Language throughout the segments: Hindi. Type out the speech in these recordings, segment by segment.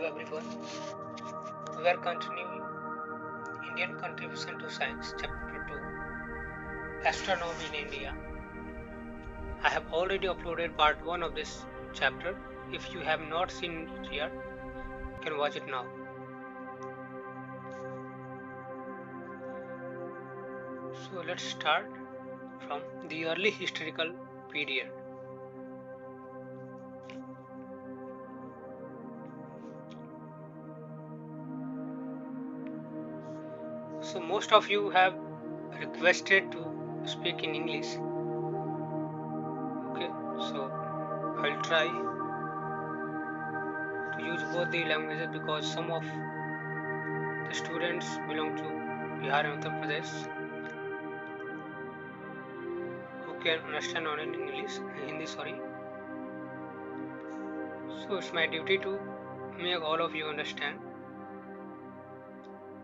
everyone. We are continuing Indian Contribution to Science, Chapter 2, Astronomy in India. I have already uploaded part 1 of this chapter. If you have not seen it yet, you can watch it now. So let's start from the early historical period. So most of you have requested to speak in English. Okay, so I'll try to use both the languages because some of the students belong to Bihar and Uttar Pradesh who can understand only in English, Hindi, sorry. So it's my duty to make all of you understand.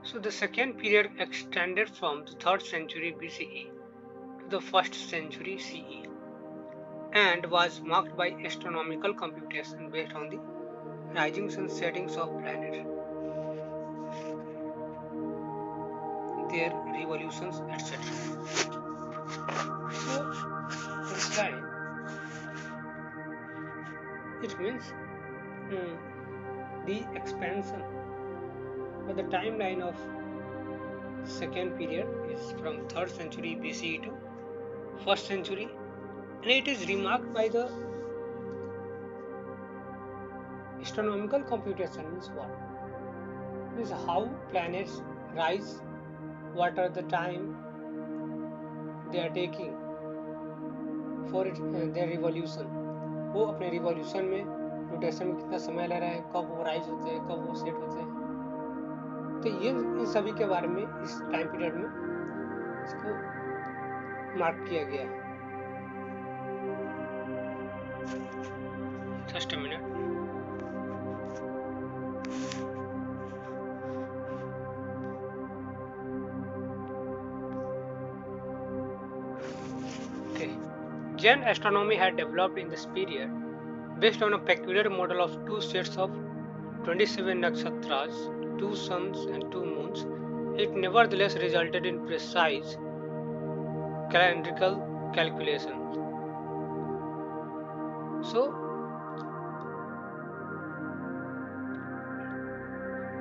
So the second period extended from the 3rd century BCE to the 1st century CE and was marked by astronomical computation based on the risings and settings of planets, their revolutions, etc. So this line, it means the expansion or the timeline of second period is from 3rd century BCE to 1st century, and it is remarked by the astronomical computation. Means what? Means how planets rise, what are the time they are taking for their revolution. वो अपने रिवॉल्यूशन में रोटेशन में कितना समय ले रहा है, कब वो राइज होते हैं, कब वो सेट होते हैं. तो ये इन सभी के बारे में इस टाइम पीरियड में इसको मार्क किया गया है. Just a minute. Jain astronomy had developed in this period based on a peculiar model of two sets of 27 nakshatras, 2 suns and 2 moons. It nevertheless resulted in precise calendrical calculations. So,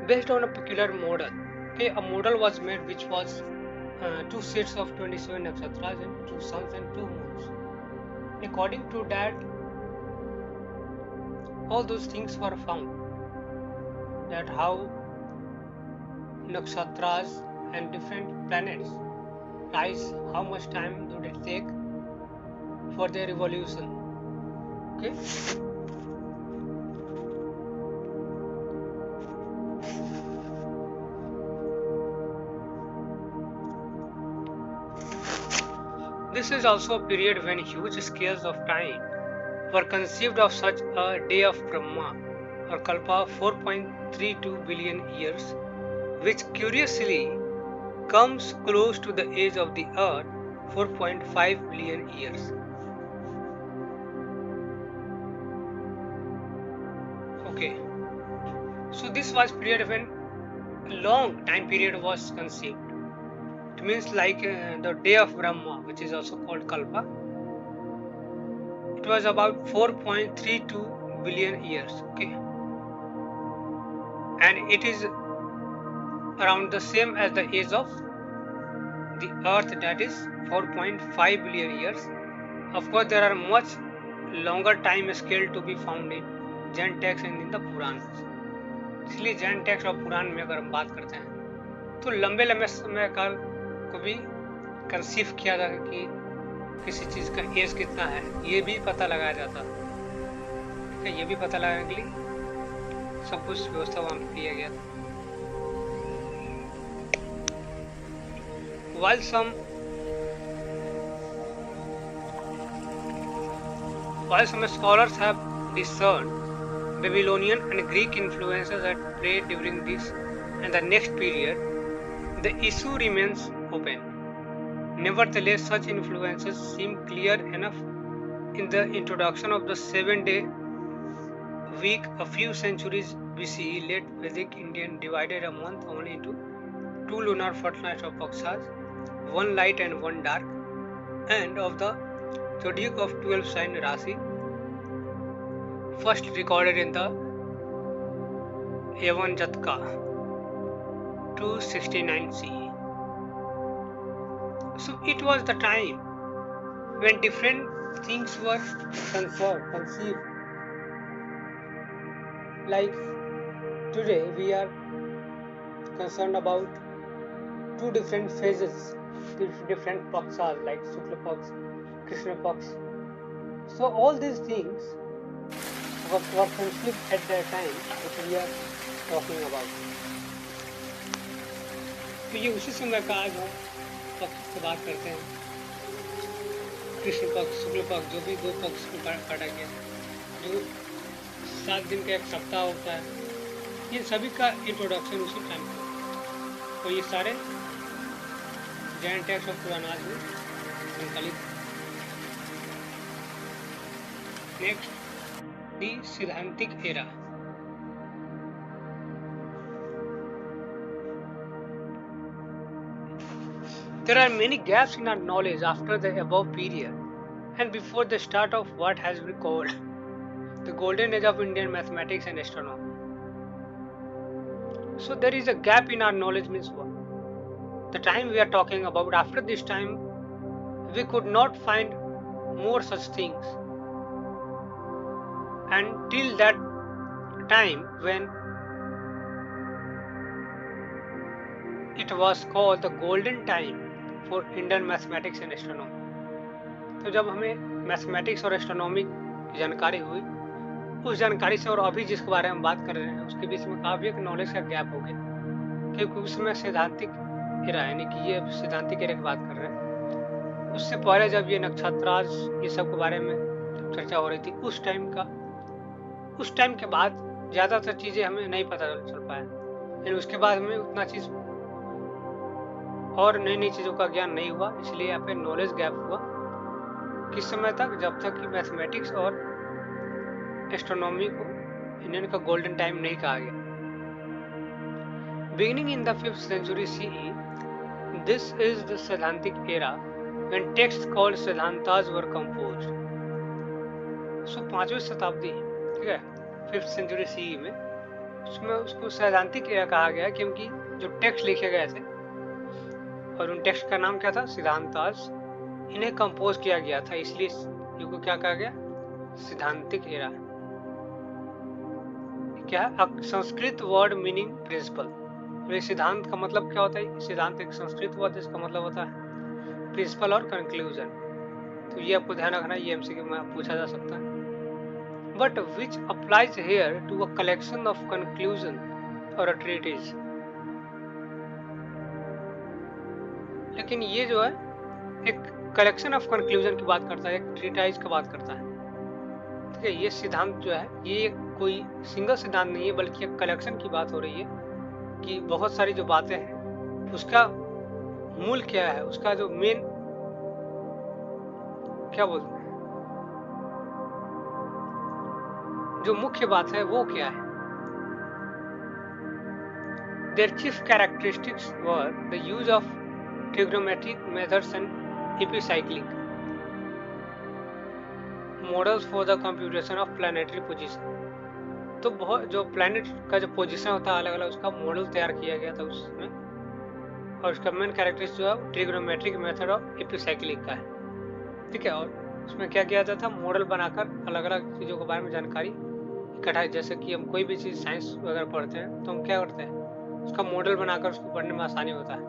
based on a peculiar model, a model was made which was 2 sets of 27 nakshatras and 2 suns and 2 moons. According to that, all those things were found, that how nakshatras and different planets rise, how much time do they take for their revolution. Okay. This is also a period when huge scales of time were conceived of, such a day of Brahma or Kalpa 4.32 billion years, which curiously comes close to the age of the Earth 4.5 billion years. Okay, so this was period when a long time period was conceived. It means like the day of Brahma, which is also called Kalpa. It was about 4.32 billion years. Okay, and it is around the same as the age of the Earth, that is 4.5 billion years. Of course, there are much longer time scale to be found in Jain text and in the Purans. इसलिए जैन टेक्स्ट और पुराण में अगर हम बात करते हैं तो लंबे लंबे समय काल को भी कंसीव किया जाता कि किसी चीज का एज कितना है, ये भी पता लगाया जाता है. ये भी पता लगाने के लिए सब कुछ व्यवस्था वहां पर किया गया था. While some scholars have discerned Babylonian and Greek influences at play during this and the next period, the issue remains open. Nevertheless, such influences seem clear enough in the introduction of the 7-day week a few centuries BCE, late Vedic Indian divided a month only into two lunar fortnights of paksas, one light and one dark, and of the zodiac of 12 sign Rasi, first recorded in the Yavan Jatka 269 CE. So it was the time when different things were conceived. Like today, we are concerned about two different phases, different paksas like Shukla Paks, Krishna Paks. So all these things were conceived at that time which we are talking about. तो ये उसी समय का आज हम पक्ष की बात करते हैं। कृष्ण पक्ष, शुक्ल पक्ष, जो भी दो पक्ष को काटा गया, जो 7 दिन का एक सप्ताह होता है, ये सभी का इंट्रोडक्शन उसी टाइम पर। तो ये सारे जैन टेक्स्ट ऑफ पुराणाज में संकलित। नेक्स्ट, दी सिद्धांतिक era. There are many gaps in our knowledge after the above period and before the start of what has been called the golden age of Indian mathematics and astronomy. So there is a gap in our knowledge means what? The time we are talking about, after this time we could not find more such things, and till that time when it was called the golden time for Indian mathematics and astronomy. तो जब हमें मैथमेटिक्स और एस्ट्रोनॉमी की जानकारी हुई, उस जानकारी से और अभी जिसके बारे में बात कर रहे हैं उसके बीच में काफ़ी एक नॉलेज का गैप हो गया, क्योंकि उस समय सैद्धांतिक एरा, यानी कि ये सैद्धांतिक एरा की बात कर रहे हैं। उससे पहले जब ये नक्षत्राज ये सब के बारे में चर्चा हो रही थी, उस टाइम के बाद ज़्यादातर चीज़ें हमें नहीं पता चल पाया, यानी उसके बाद हमें उतना चीज़ और नई चीज़ों का ज्ञान नहीं हुआ। इसलिए यहाँ पे नॉलेज गैप हुआ किस समय तक, जब तक कि मैथमेटिक्स और एस्ट्रोनॉमी को इंडियन का गोल्डन टाइम नहीं कहा गया। Beginning in the 5th century CE, this is the Siddhantic era when texts called Siddhantas were composed. So 5वीं शताब्दी, ठीक है, 5th century CE में, उसमें उसको सैद्धांतिक एरा कहा गया क्योंकि जो टेक्स्ट लिखे गए थे और उन टेक्स्ट का नाम क्या था, सिद्धांतास, इन्हें कंपोज किया गया था, इसलिए इनको क्या कहा गया, सिद्धांतिक एरा। क्या है, संस्कृत वर्ड मीनिंग प्रिंसिपल। तो सिद्धांत का मतलब क्या होता है, सिद्धांत एक संस्कृत वर्ड जिसका मतलब होता है प्रिंसिपल और कंक्लूजन। तो ये आपको ध्यान रखना, ये एमसीक्यू में पूछा जा सकता है। But which applies here to a collection of conclusion और अ ट्रीटीज। लेकिन ये जो है एक कलेक्शन ऑफ कंक्लूजन की बात करता है, एक ट्रीटाइज की बात करता है, ठीक है। ये सिद्धांत जो है ये कोई सिंगल सिद्धांत नहीं है, बल्कि एक कलेक्शन की बात हो रही है कि बहुत सारी जो बातें हैं उसका मूल क्या है, उसका जो मेन क्या बोलते हैं, जो मुख्य बात है वो क्या है। Their chief characteristics were the use of trigonometric methods and epicyclic models for the computation of planetary position। तो बहुत जो प्लैनेट का जो पोजीशन होता है अलग अलग, उसका मॉडल तैयार किया गया था उसमें, और उसका मेन कैरेक्टरिस्टिक जो है ट्रिग्नोमेट्रिक मेथड और एपिसाइक्लिक का है, ठीक है। और उसमें क्या किया जाता है, मॉडल बनाकर अलग अलग चीज़ों के बारे में जानकारी इकट्ठा, जैसे कि हम कोई भी चीज़ साइंस वगैरह पढ़ते हैं तो हम क्या करते हैं, उसका मॉडल बनाकर उसको पढ़ने में आसानी होता है।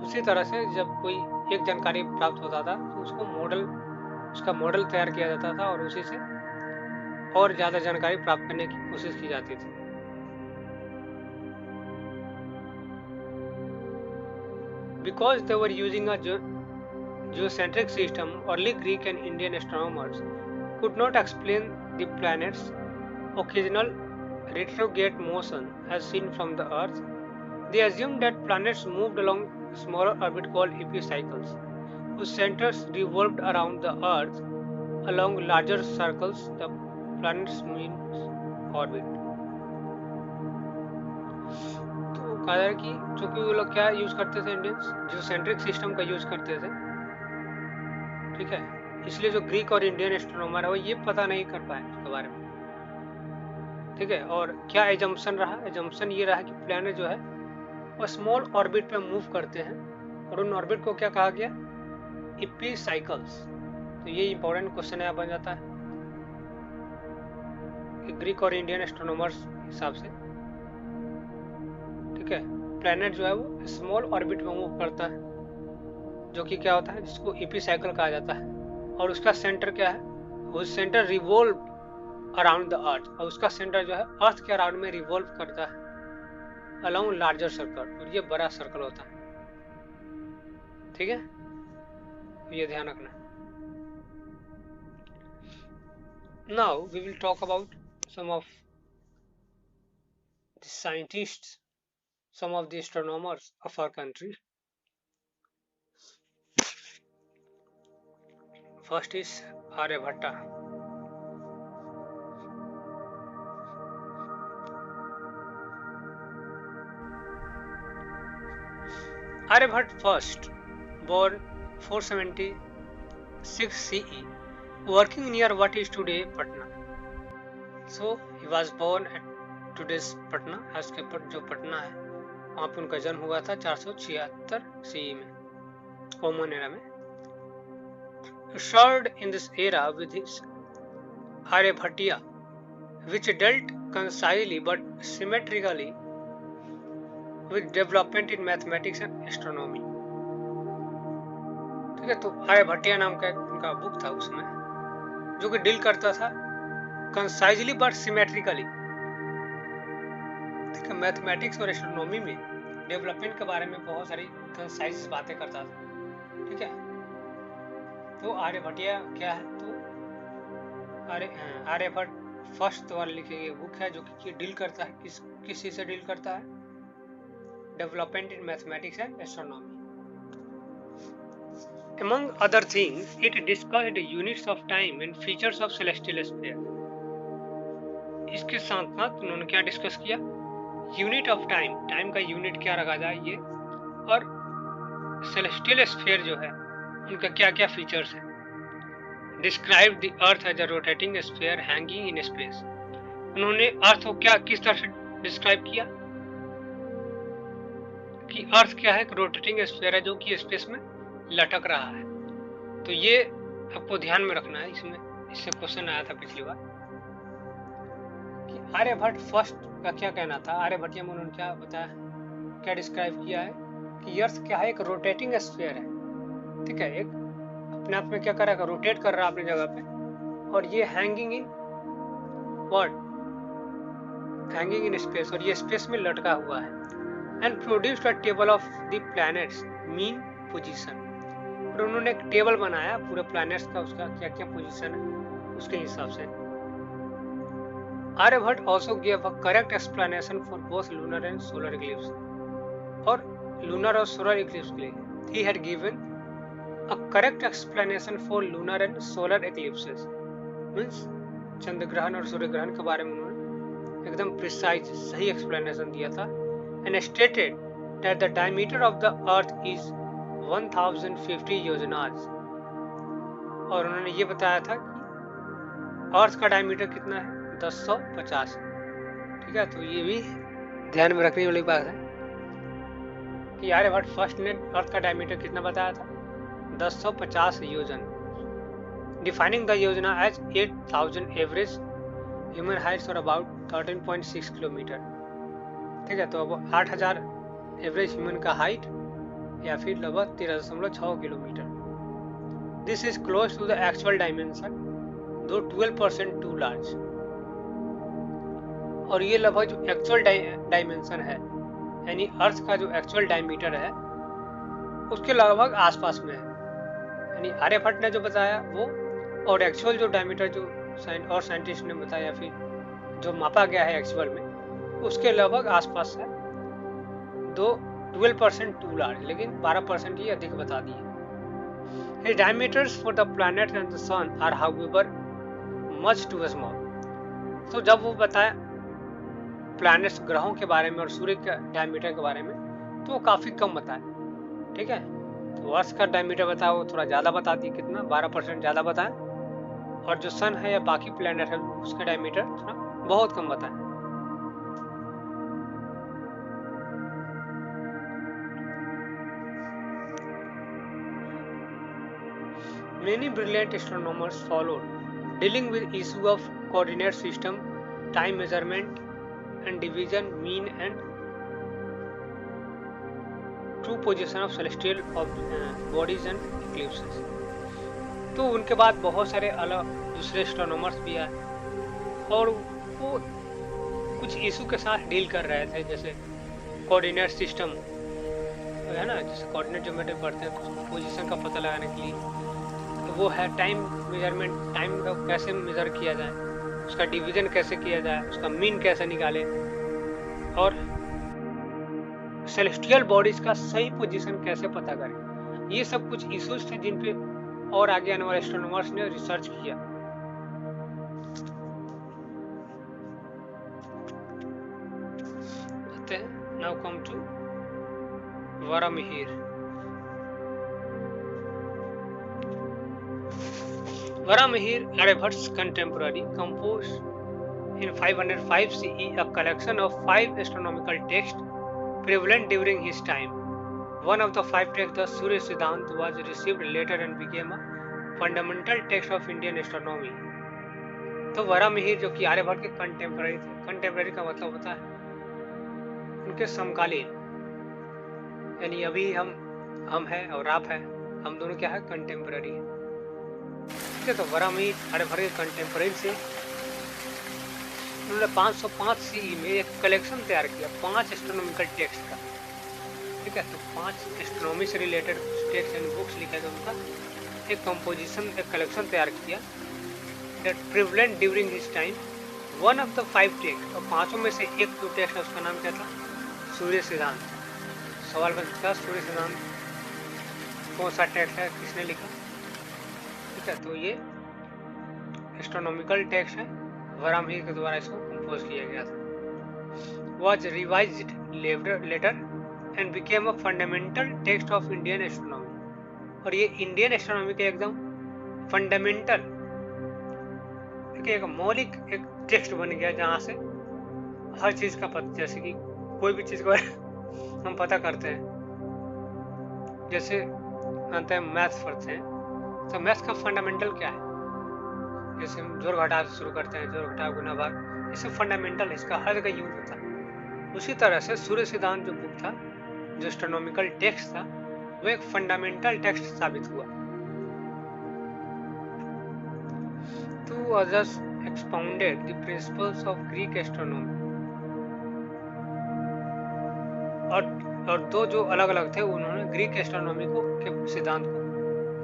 उसी तरह से जब कोई एक जानकारी प्राप्त होता था तो उसका मॉडल तैयार किया जाता था और उसी से और ज़्यादा जानकारी प्राप्त करने की कोशिश की जाती थी। Because they were using a geocentric system, early Greek and Indian astronomers could not explain the planets' occasional retrograde motion as seen from the Earth. They assumed that planets moved along smaller orbit called epicycles, whose centers revolved around the Earth along larger circles, the planet's mean orbit. कहा जा रहा है कि चूंकि वो लोग क्या यूज करते थे, इंडियंस जियोसेंट्रिक सिस्टम का यूज करते थे, ठीक है, इसलिए जो ग्रीक और इंडियन एस्ट्रोनॉमर है वो ये पता नहीं कर पाए इसके बारे में, ठीक है। और क्या एजम्पशन रहा, एजम्पशन ये रहा कि प्लैनेट जो है वो स्मॉल ऑर्बिट पे मूव करते हैं, और उन ऑर्बिट को क्या कहा गया, इपीसाइकल्स। तो ये इंपॉर्टेंट क्वेश्चन है, बन जाता है कि ग्रीक और इंडियन एस्ट्रोनॉमर्स हिसाब से, ठीक है, प्लैनेट जो है वो स्मॉल ऑर्बिट में मूव करता है, जो कि क्या होता है, जिसको इपीसाइकल कहा जाता है, और उसका सेंटर क्या है, वो centre revolve around the earth, और उसका सेंटर जो है अर्थ के अराउंड में रिवॉल्व करता है अलोंग लार्जर सर्कल, और ये बड़ा सर्कल होता है, ठीक है, ये ध्यान रखना। Now we will talk about some of the scientists, some of the astronomers of our country. First is Aryabhatta. Aryabhatta first born 476 CE, working near what is today Patna. So he was born at today's Patna, आज के जो पटना है वहाँ पे उनका जन्म हुआ था 476 CE में, कॉमन एरा में। Served in this era with his Aryabhatiya, which dealt concisely but symmetrically with development in mathematics and astronomy. ठीक है, तो आर्यभट्टिया नाम का उनका बुक था उसमें, जो कि डील करता था कंसाइजली बट सिमेट्रिकली, ठीक है, मैथमेटिक्स और एस्ट्रोनॉमी में डेवलपमेंट के बारे में बहुत सारी कंसाइज बातें करता था, ठीक है। तो आर्यभट्टिया क्या है, तो आर्यभट्ट फर्स्ट वाला लिखी गई बुक है, जो कि डील करता है किस चीज से डील करता है, development in mathematics and astronomy. Among other things, it discussed units of time and features of celestial sphere. इसके साथ साथ उन्होंने क्या डिस्कस किया, यूनिट ऑफ टाइम, टाइम का यूनिट क्या रखा जाए ये, और सेलेस्टियल स्फीयर जो है उनका क्या क्या फीचर्स है। Describe the earth as a rotating sphere hanging in space. उन्होंने अर्थ को क्या किस तरह से डिस्क्राइब किया कि अर्थ क्या है, रोटेटिंग स्फीयर है जो कि स्पेस में लटक रहा है। तो ये आपको ध्यान में रखना है, इसमें इससे क्वेश्चन आया था पिछली बार कि आर्यभट्ट फर्स्ट का क्या कहना था। आर्यभट्टिया में उन्होंने क्या बताया, क्या डिस्क्राइब किया है कि अर्थ क्या है, एक रोटेटिंग स्फीयर है, ठीक है, एक अपने आप में क्या कर रहा है, रोटेट कर रहा है अपनी जगह पे, और ये hanging in what, hanging in space, और ये स्पेस में लटका हुआ है। And produced a table of the planets mean position, और उन्होंने एक टेबल बनाया पूरे प्लैनेट्स का, उसका क्या क्या पोजीशन है उसके हिसाब से। Aryabhata also gave a correct explanation for both lunar and solar eclipse, और lunar और solar eclipse के लिए he had given a correct explanation for lunar and solar eclipses, means चंद्र ग्रहण और सूर्य ग्रहण के बारे में उन्होंने एकदम प्रिसाइज सही एक्सप्लेनेशन दिया था। and stated that the diameter of the earth is 1050 योजनाज, और उन्होंने ये बताया था कि अर्थ का डायमीटर कितना है, 1050, ठीक है। तो ये भी ध्यान में रखने वाली बात है कि आर्यभट्ट फर्स्ट ने अर्थ का डायमीटर कितना बताया था, 1050 योजन, डिफाइनिंग द योजना एज 8000 एवरेज ह्यूमन हाइट्स और अबाउट 13.6 किलोमीटर, ठीक है। तो अब 8000 एवरेज ह्यूमन का हाइट या फिर लगभग 13.6 kilometre. This is close to the actual dimension, though 12% to large, और ये लगभग जो एक्चुअल डायमेंशन है, यानी अर्थ का जो एक्चुअल डायमीटर है उसके लगभग आसपास में है, यानी आर्यभट्ट ने जो बताया वो, और एक्चुअल जो डायमीटर जो और साइंटिस्ट ने बताया या फिर जो मापा गया है एक्चुअल में, उसके लगभग आसपास है, दो 12% टू लार्ज, लेकिन 12% ही अधिक बता दिए। His diameters for the planet and the sun are however much too small. तो जब वो बताया प्लैनेट्स ग्रहों के बारे में और सूर्य के डायमीटर के बारे में, तो वो काफ़ी कम बताए। ठीक है, तो अर्थ का डायमीटर बताया वो थोड़ा ज़्यादा बता दी, कितना 12% ज़्यादा बताया, और जो सन है या बाकी प्लैनेट है उसका डायमीटर थोड़ा बहुत कम बताया। Many brilliant astronomers followed, dealing with issue of coordinate system, time measurement and division, mean and true position of celestial bodies and eclipses। तो उनके बाद बहुत सारे अलग दूसरे एस्ट्रोनॉमर्स भी आए और वो कुछ इशू के साथ डील कर रहे थे, जैसे कोऑर्डिनेट सिस्टम है ना, जैसे कोऑर्डिनेट ज्योमेट्री पढ़ते हैं तो पोजीशन का पता लगाने के लिए, तो वो है टाइम मेजरमेंट, टाइम का कैसे मेजर किया जाए, उसका डिवीजन कैसे किया जाए, उसका मीन कैसे निकाले, और सेलेस्टियल बॉडीज का सही पोजीशन कैसे पता करें। ये सब कुछ इश्यूज थे जिन पे और आगे आने वाले एस्ट्रोनॉमर्स ने रिसर्च किया। Now come to Varamihir. Varamihir, Aryabhat's contemporary, composed in 505 CE a collection of 5 astronomical texts prevalent during his time. One of the 5 texts, the Surya Siddhant, was received later and became a fundamental text of Indian astronomy. तो वरामिहिर जो कि आर्यभट्ट के कंटेम्पररी थे, कंटेम्पररी का मतलब होता है उनके समकालीन, यानी अभी हम हैं और आप हैं, हम दोनों क्या है, कंटेम्पररी है। ठीक है, तो वरामिहिर आर्यभट्ट के कंटेम्पररी से उन्होंने 505 सीई में एक कलेक्शन तैयार किया 5 एस्ट्रोनॉमिकल टेक्स्ट का। ठीक है, तो 5 एस्ट्रोनॉमी से रिलेटेड टेक्स्ट एंड बुक्स लिखे थे उनका, एक कंपोजिशन, एक कलेक्शन तैयार किया that prevalent during his time. One of the 5 text, और 5 में से एक जो टेक्स्ट है उसका नाम क्या था, सूर्य सिद्धांत। सवाल बनता था सूर्य सिद्धांत कौन सा टेक्स्ट है, किसने लिखा। ठीक है, तो ये एस्ट्रोनॉमिकल टेक्स्ट है, वरामिहिर के द्वारा इसको कंपोज किया गया था। Was revised later and became a fundamental text of Indian astronomy. और ये इंडियन एस्ट्रोनॉमी के एकदम फंडामेंटल, एक मौलिक एक टेक्स्ट बन गया जहाँ से हर चीज का पता, जैसे कि कोई भी चीज को हम पता करते हैं, जैसे मानते हैं मैथ्स पढ़ते हैं, तो मैथ्स का फंडामेंटल क्या है, जैसे हम जोड़ घटाव से शुरू करते हैं, जोड़ घटाव गुना भाग, ये सब फंडामेंटल, इसका हर जगह यूज होता है। उसी तरह से सूर्य सिद्धांत जो बुक था, जो एस्ट्रोनॉमिकल टेक्स्ट था, वो एक फंडामेंटल टेक्स्ट साबित हुआ। Two others expounded the principles of Greek astronomy। और दो जो अलग अलग थे उन्होंने ग्रीक एस्ट्रोनॉमी को के सिद्धांत को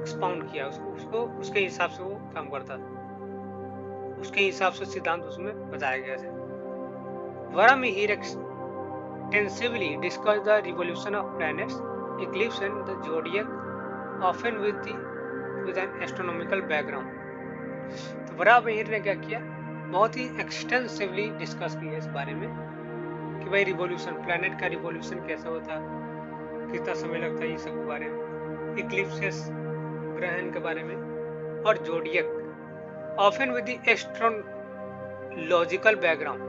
एक्सपाउंड किया, उसको उसके हिसाब से वो काम करता था, उसके हिसाब से सिद्धांत उसमें बताया गया था। वरामिहिर extensively discussed the revolution of planets, eclipse and the zodiac, often with an astronomical background। तो वरामिहिर ने क्या किया, बहुत ही एक्सटेंसिवली डिस्कस किया इस बारे में कि भाई रिवॉल्यूशन, प्लैनेट का रिवॉल्यूशन कैसा होता है, कितना समय लगता है, ये सब के बारे में, इक्लिप्सेस ग्रहण के बारे में, और zodiac, often with the astrological background.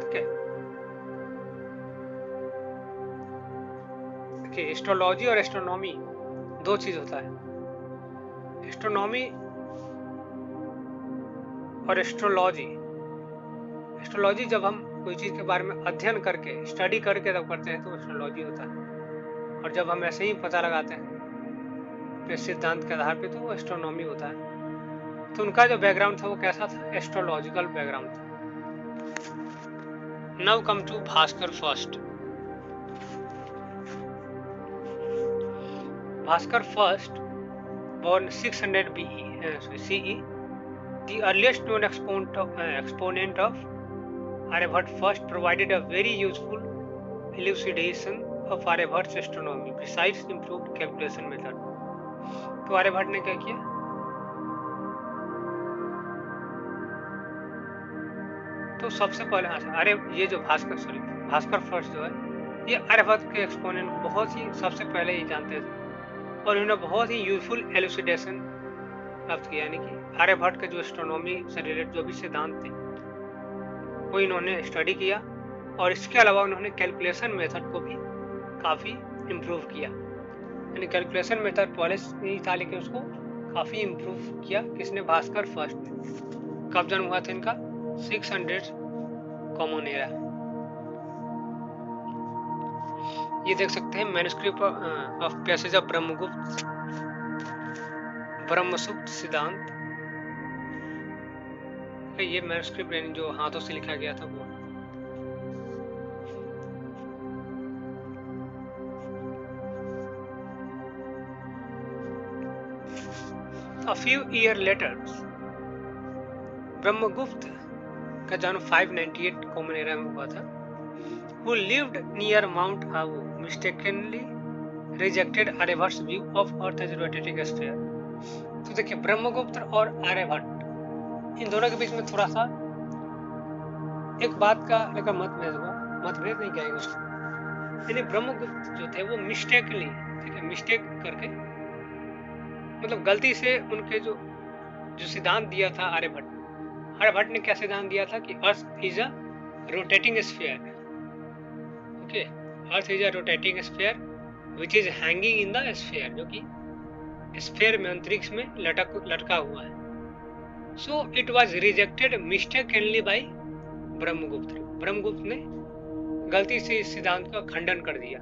ठीक है, कि एस्ट्रोलॉजी और एस्ट्रोनॉमी दो चीज होता है। एस्ट्रोनॉमी और एस्ट्रोलॉजी, एस्ट्रोलॉजी जब हम कोई चीज के बारे में अध्ययन करके, स्टडी करके तब करते हैं तो एस्ट्रोलॉजी होता है, और जब हम ऐसे ही पता लगाते हैं अपने सिद्धांत के आधार पे तो वो एस्ट्रोनॉमी होता है। तो उनका जो बैकग्राउंड था वो कैसा था, एस्ट्रोलॉजिकल बैकग्राउंड था। Now come to Bhaskar first. Bhaskar first, born 600 CE, the earliest known exponent of Aryabhatta first, provided a very useful elucidation of Aryabhatta's astronomy besides improved calculation method। तो आर्यभट्ट ने क्या किया, तो सबसे पहले अरे ये जो भास्कर फर्स्ट जो है, ये आर्यभट्ट के एक्सपोनेंट बहुत ही सबसे पहले ही जानते थे, और इन्होंने बहुत ही यूजफुल एलुसिडेशन प्राप्त किया, यानी कि आर्यभट्ट के जो एस्ट्रोनॉमी से रिलेटेड जो भी सिद्धांत थे वो इन्होंने स्टडी किया, और इसके अलावा उन्होंने कैलकुलेशन मेथड को भी काफ़ी इम्प्रूव किया। यानी कैलकुलेशन मेथड पहले ही था लेकिन उसको काफ़ी इम्प्रूव किया किसने? भास्कर फर्स्ट ने। कब जन्म हुआ था इनका? 600 कॉमन एरा। ये देख सकते हैं मैन्युस्क्रिप्ट ऑफ पैसेज ऑफ ब्रह्मसुप्त सिद्धांत। ये मैन्युस्क्रिप्ट जो हाथों से लिखा गया था वो। A few years later, Brahmagupta का जन्म 598 कॉमन एरा में हुआ था, who lived near Mount Abu, mistakenly rejected Aryabhat's view of Earth as a rotating sphere। तो देखिए ब्रह्मगुप्त और आर्यभट्ट इन दोनों के बीच में थोड़ा सा एक बात का लेकर मतभेद नहीं कहेंगे उसको। यानी ब्रह्मगुप्त जो थे वो मिस्टेकली, ठीक है, मिस्टेक करके, मतलब गलती से उनके जो सिद्धांत दिया था आर्यभट्ट ने क्या सिद्धांत दिया था कि earth is a rotating sphere. Okay, earth is a rotating sphere which is hanging in the sphere, जो कि स्फीयर में, अंतरिक्ष में लटका हुआ है। So it was rejected mistakenly by Brahmagupta ने गलती से इस सिद्धांत का खंडन कर दिया।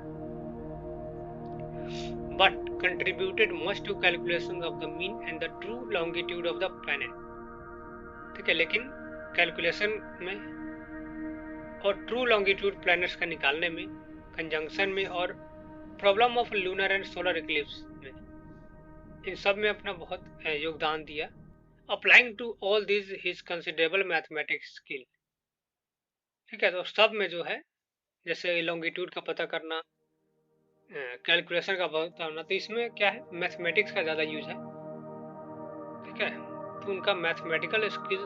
but contributed much to calculations of the mean and the true longitude of the planet। ठीक है, लेकिन कैलकुलेशन में और ट्रू लॉन्गिट्यूड प्लैनेट्स का निकालने में, कंजंक्शन में और problem of lunar and solar eclipse में, इन सब में अपना बहुत योगदान दिया। Applying to all this his considerable mathematics skill. ठीक है, तो सब में जो है जैसे लॉन्गिट्यूड का पता करना, कैलकुलेशन का पता करना, तो इसमें क्या है, मैथमेटिक्स का ज़्यादा यूज है। ठीक है, तो उनका मैथमेटिकल स्किल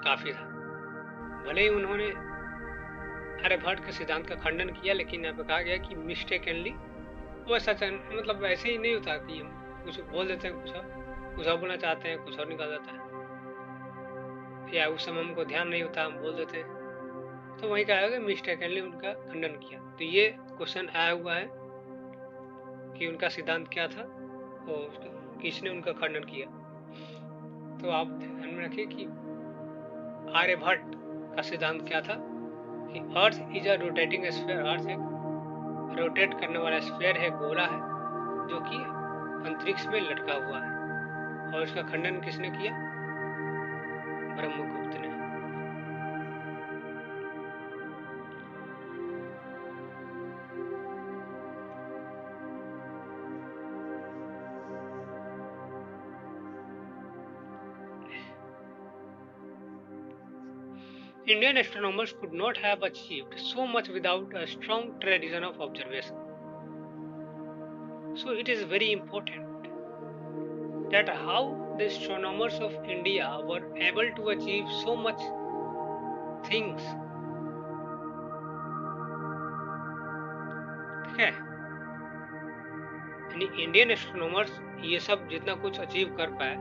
काफ़ी था। भले ही उन्होंने आर्यभट्ट के सिद्धांत का खंडन किया, लेकिन यहाँ पे कहा गया कि मिस्टेकनली, वो सच मतलब ऐसे ही नहीं होता कि हम कुछ बोल देते हैं, कुछ और बोलना चाहते हैं, कुछ और निकाल जाता है, या उस समय हमको ध्यान नहीं होता, हम बोल देते हैं, तो वही कहा गया मिस्टेकनली उनका खंडन किया। तो ये क्वेश्चन आया हुआ है कि उनका सिद्धांत क्या था और किसने उनका खंडन किया। तो आप ध्यान में रखिए कि आर्यभट्ट का सिद्धांत क्या था कि earth is a rotating sphere. Earth एक रोटेट करने वाला स्फीयर है, गोला है, जो कि अंतरिक्ष में लटका हुआ है, और इसका खंडन किसने किया? ब्रह्मगुप्त ने। Indian astronomers could not have achieved so much without a strong tradition of observation. So it is very important that how the astronomers of India were able to achieve so much things. ठीक है, यानी इंडियन एस्ट्रोनॉमर्स ये सब जितना कुछ अचीव कर पाए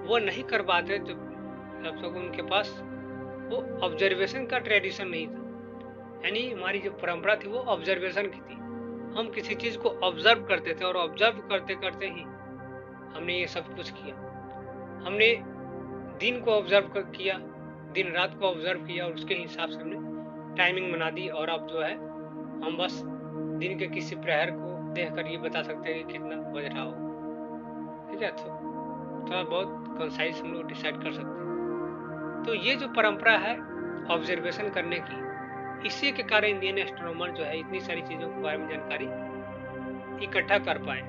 वो नहीं कर पाते जब तक उनके पास वो ऑब्जर्वेशन का ट्रेडिशन नहीं था। यानी हमारी जो परंपरा थी वो ऑब्जर्वेशन की थी, हम किसी चीज़ को ऑब्जर्व करते थे और ऑब्जर्व करते करते ही हमने ये सब कुछ किया। हमने दिन को ऑब्जर्व किया, दिन रात को ऑब्जर्व किया, और उसके हिसाब से हमने टाइमिंग बना दी, और अब जो है हम बस दिन के किसी प्रहर को देखकर ये बता सकते हैं कि कितना बज रहा हो। ठीक है, तो थोड़ा बहुत कंसाइज हम लोग डिसाइड कर सकते हैं। तो ये जो परंपरा है ऑब्जर्वेशन करने की, इसी के कारण इंडियन एस्ट्रोनॉमर जो है इतनी सारी चीज़ों के बारे में जानकारी इकट्ठा कर पाए।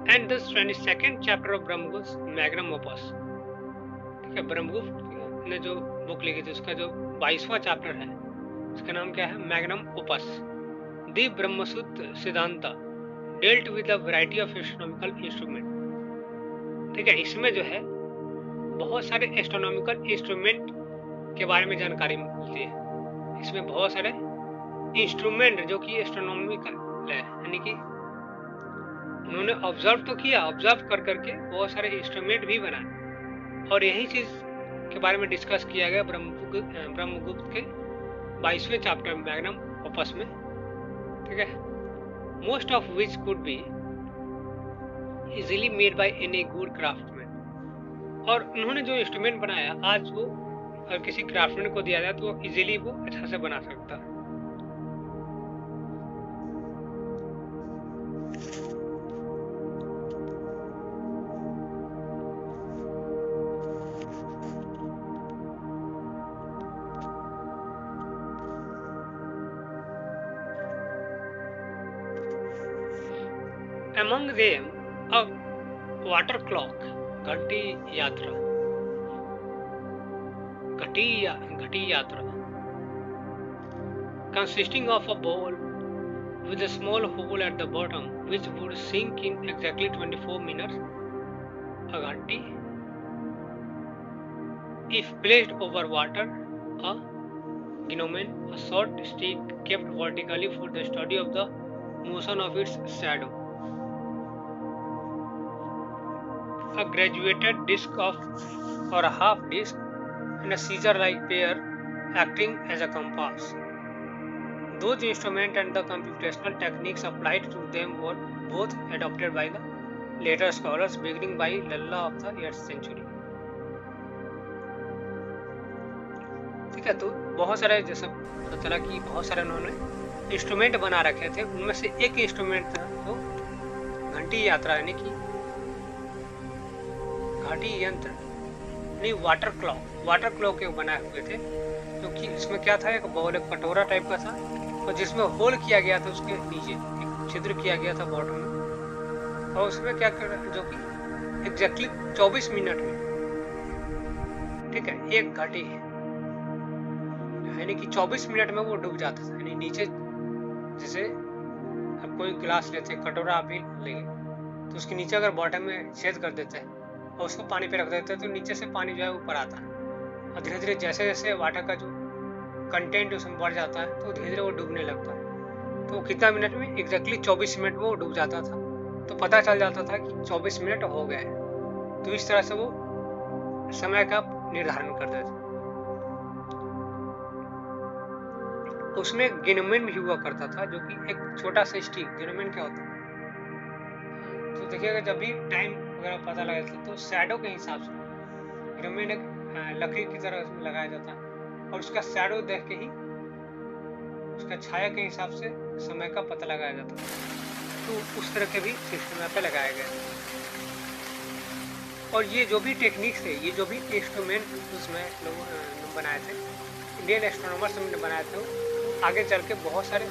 And the 22nd chapter of Brahmagupta magnum opus. ठीक है, ब्रह्मगुप्त ने जो बुक लिखी थी उसका जो 22वां चैप्टर है उसका नाम क्या है? मैग्नम ओपस द ब्रह्मसूत्र सिद्धांत dealt with a variety of astronomical instrument. ठीक है, इसमें जो है बहुत सारे एस्ट्रोनॉमिकल इंस्ट्रूमेंट के बारे में जानकारी मिलती है। इसमें बहुत सारे इंस्ट्रूमेंट जो कि एस्ट्रोनॉमिकल है, यानी कि उन्होंने ऑब्जर्व तो किया, ऑब्जर्व कर करके बहुत सारे इंस्ट्रूमेंट भी बनाए, और यही चीज के बारे में डिस्कस किया गया ब्रह्मगुप्त के 22वें चैप्टर मैग्नम ओपस में। ठीक है, most of which could be easily made by any good craftsman. और उन्होंने जो इंस्ट्रूमेंट बनाया, आज वो अगर किसी क्राफ्टमैन को दिया जाए तो वो इजीली वो अच्छा से बना सकता है। Among them, a water clock, घटी यात्रा, consisting of a ball with a small hole at the bottom, which would sink in exactly 24 minutes. A घटी, if placed over water, a gnomon, a short stick kept vertically for the study of the motion of its shadow. A graduated disc of or a half disc and a scissor-like pair acting as a compass. Those instruments and the computational techniques applied to them were both adopted by the later scholars beginning by Lalla of the 8th century. ठीक है, तो बहुत सारे जैसे पता चला कि बहुत सारे उन्होंने इंस्ट्रूमेंट बना रखे थे। उनमें से एक इंस्ट्रूमेंट था जो घंटी यात्रा, यानी कि घाटी यंत्र, नहीं वाटर क्लॉक के बनाए हुए थे, क्योंकि इसमें क्या था, एक बॉल, एक कटोरा टाइप का था, और जिसमें होल किया गया था, उसके नीचे एक छिद्र किया गया था बॉटम में, और उसमें क्या कर जो कि एग्जैक्टली 24 मिनट में, ठीक है, एक घाटी है, यानी कि 24 मिनट में वो डूब जाता था। यानी नीचे जैसे अब कोई गिलास लेते, कटोरा आप ही लेंगे तो उसके नीचे अगर बॉटम में छेद कर देते हैं और उसको पानी पे रख देते हैं तो नीचे से पानी जो है ऊपर आता है, और धीरे धीरे जैसे जैसे वाटर का जो कंटेंट उसमें बढ़ जाता है तो धीरे धीरे वो डूबने लगता है। तो कितना मिनट में, एग्जैक्टली 24 मिनट में वो डूब जाता था। तो पता चल जाता था कि 24 मिनट हो गए। तो इस तरह से वो समय का निर्धारण कर देते। उसमें गिनोमेन भी हुआ करता था, जो कि एक छोटा सा स्टिक। गिनोमेन क्या होता है, तो देखिएगा जब भी टाइम वगैरह पता लगा था तो शैडो के हिसाब से गिनोमेन एक लकड़ी की तरह उसमें लगाया जाता है, और उसका शैडो देख के ही, उसका छाया के हिसाब से समय का पता लगाया जाता है। तो उस तरह के भी सिस्टम यहाँ पे लगाए गए। और ये जो भी टेक्निक्स थे, ये जो भी इंस्ट्रूमेंट उसमें लोग बनाए थे, इंडियन एस्ट्रोनॉमर्स ने बनाए थे, आगे चल के बहुत सारे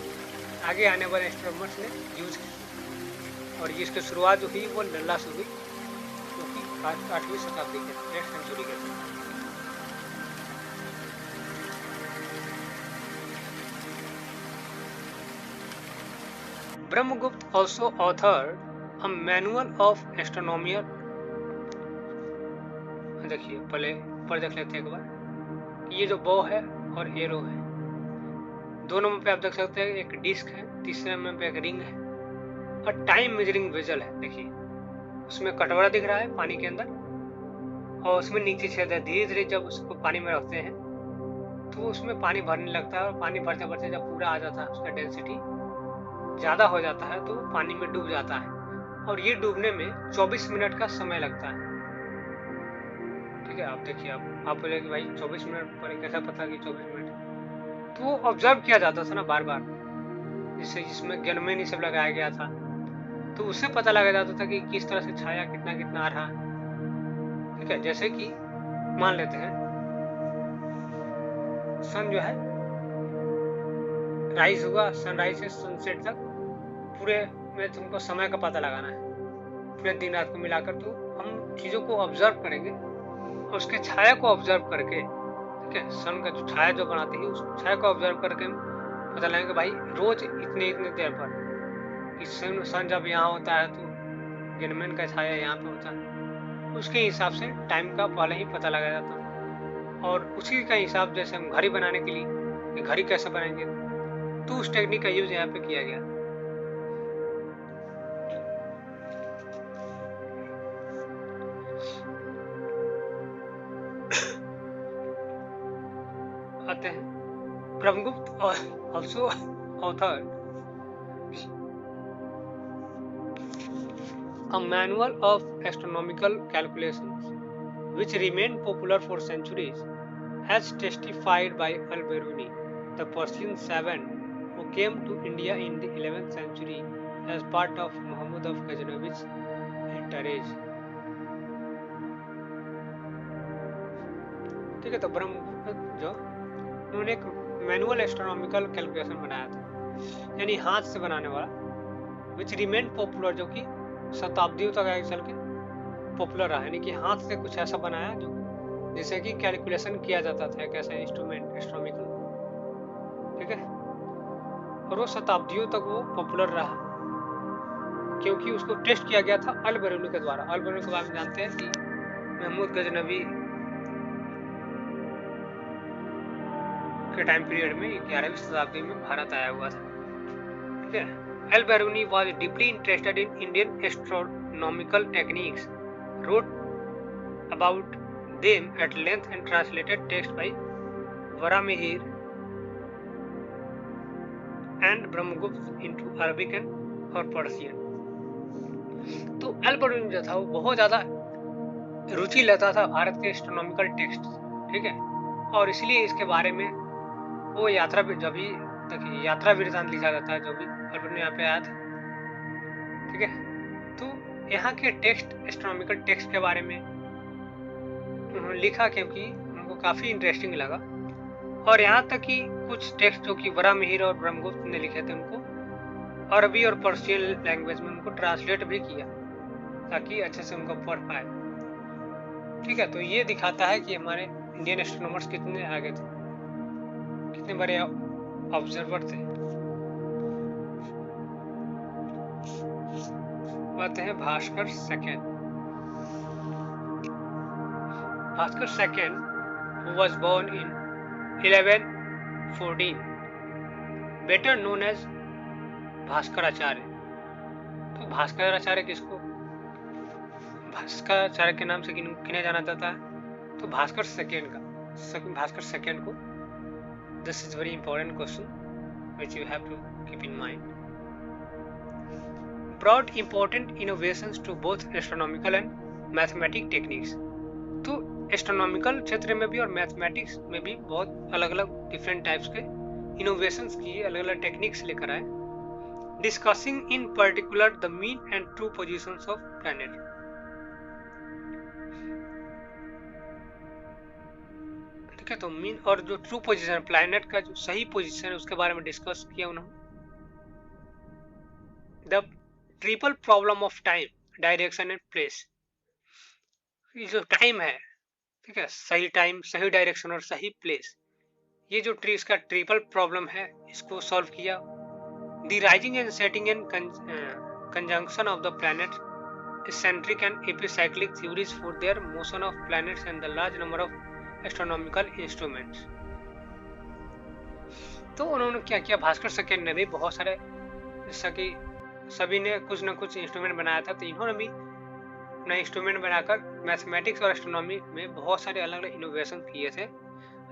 आगे आने वाले एस्ट्रोनॉमर्स ने यूज किया। और इसकी शुरुआत जो हुई वो लल्ला से हुई, जो कि 8वीं शताब्दी के 8th सेंचुरी के थे। Brahmagupta also authored a manual of astronomy। देखिए पहले ऊपर देख लेते हैं एक बार, ये जो बो है और एरो है, दो नंबर पे आप देख सकते हैं एक डिस्क है, तीसरे नंबर पे एक रिंग है, और टाइम मेजरिंग वेजल है। देखिए उसमें कटोरा दिख रहा है पानी के अंदर, और उसमें नीचे छेद है। धीरे धीरे जब उसको पानी में रखते हैं तो उसमें पानी भरने लगता है, और पानी भरते भरते जब पूरा आ जाता है, उसका डेंसिटी ज़्यादा हो जाता है, तो पानी में डूब जाता है। और ये डूबने में 24 मिनट का समय लगता है। ठीक है, आप देखिए, आप बोले कि भाई 24 मिनट पर कैसा पता कि 24 मिनट, तो वो ऑब्जर्व किया जाता था ना बार बार, जिससे जिसमें गनमेन ये सब लगाया गया था, तो उससे पता लगा जाता था कि किस तरह से छाया कितना कितना आ रहा है। ठीक है, जैसे कि मान लेते हैं सन जो है राइज हुआ, सनराइज से सनसेट तक पूरे में तुमको समय का पता लगाना है, पूरे दिन रात को मिलाकर। तो हम चीज़ों को ऑब्जर्व करेंगे और उसके छाया को ऑब्जर्व करके, ठीक है, सन का जो छाया जो बनाती है उस छाया को ऑब्जर्व करके पता लगेगा भाई रोज इतने इतने देर पर कि सन जब यहाँ होता है तो गनमेन का छाया यहाँ पे होता है, उसके हिसाब से टाइम का पहले ही पता लगाया जाता और उसी का हिसाब जैसे हम घड़ी बनाने के लिए कि घड़ी कैसे बनाएंगे तो उस टेक्निक का यूज यहाँ पे किया गया। आते हैं Brahmagupta also author a manual of astronomical calculations which remained popular for centuries, as testified by Al-Biruni, the Persian savant who came to India in the 11th century as part of Muhammad of Ghaznavi's entourage। ठीक है, तो ब्रह्मगुप्त जो उन्होंने एक मैनुअल एस्ट्रोनॉमिकल कैलकुलेशन बनाया था, यानी हाथ से बनाने वाला, विच रिमेन पॉपुलर, जो कि शताब्दियों तक आगे चल के पॉपुलर रहा, यानी कि हाथ से कुछ ऐसा बनाया जो जिससे कि कैलकुलेशन किया जाता था एक ऐसा इंस्ट्रूमेंट एस्ट्रोनॉमिकल। ठीक है, और वो शताब्दियों तक वो पॉपुलर रहा क्योंकि उसको टेस्ट किया गया था अल-बिरूनी के द्वारा। अल-बिरूनी के बारे में जानते हैं कि महमूद गजनवी के टाइम पीरियड में 11वीं शताब्दी में भारत आया हुआ था। ठीक है, Al-Biruni was deeply interested in Indian astronomical techniques, wrote about them at length and translated text by Varamihir and Brahmagupta into Arabic और Persian। तो Al-Biruni जो था वो बहुत ज़्यादा रुचि लेता था भारत के एस्ट्रोनॉमिकल टेक्स्ट। ठीक है, और इसलिए इसके बारे में वो यात्रा जब भी यात्रा वृत्तांत लिखा जाता है, जो भी अल-बिरूनी यहाँ पे आया था। ठीक है, तो यहाँ के टेक्स्ट एस्ट्रोनॉमिकल टेक्स्ट के बारे में उन्होंने लिखा क्योंकि उनको काफ़ी इंटरेस्टिंग लगा, और यहाँ तक कि कुछ टेक्स्ट जो कि वरामिहिर और ब्रह्मगुप्त ने लिखे थे उनको अरबी और पर्शियन लैंग्वेज में उनको ट्रांसलेट भी किया ताकि अच्छे से उनको पढ़ पाए। ठीक है, तो ये दिखाता है कि हमारे इंडियन एस्ट्रोनॉमर्स कितने आगे थे, कितने बड़े ऑब्जर्वर थे। बात है Bhaskar second. Bhaskar second who was born in 1114, better known as Bhaskaracharya. तो भास्कराचार्य किसको भास्कराचार्य के नाम से किन्हें जाना जाता है? तो भास्कर सेकेंड को this is very important question which you have to keep in mind, brought important innovations to both astronomical and mathematical techniques। तो एस्ट्रोनॉमिकल क्षेत्र में भी और मैथमेटिक्स में भी बहुत अलग अलग डिफरेंट टाइप्स के इनोवेशंस किए, अलग अलग टेक्निक्स लेकर आए, discussing in particular the mean and true positions of planet. ठीक है, तो मीन और जो ट्रू पोजीशन प्लैनेट का जो सही पोजीशन है उसके बारे में डिस्कस किया उन्होंने। The triple problem of time, direction and place. ये जो टाइम है, ठीक है, सही टाइम, सही डायरेक्शन और सही प्लेस, ये जो इसका ट्रिपल प्रॉब्लम है इसको सॉल्व किया। The rising and setting and conjunction of the planet, eccentric and epicyclic theories for their motion of planets and the large number of astronomical instruments। तो उन्होंने क्या किया, भास्कर सेकेंड ने भी बहुत सारे, जैसा कि सभी ने कुछ ना कुछ इंस्ट्रूमेंट बनाया था, तो इन्होंने भी अपना इंस्ट्रूमेंट बनाकर मैथमेटिक्स और एस्ट्रोनॉमी में बहुत सारे अलग अलग इनोवेशन किए थे,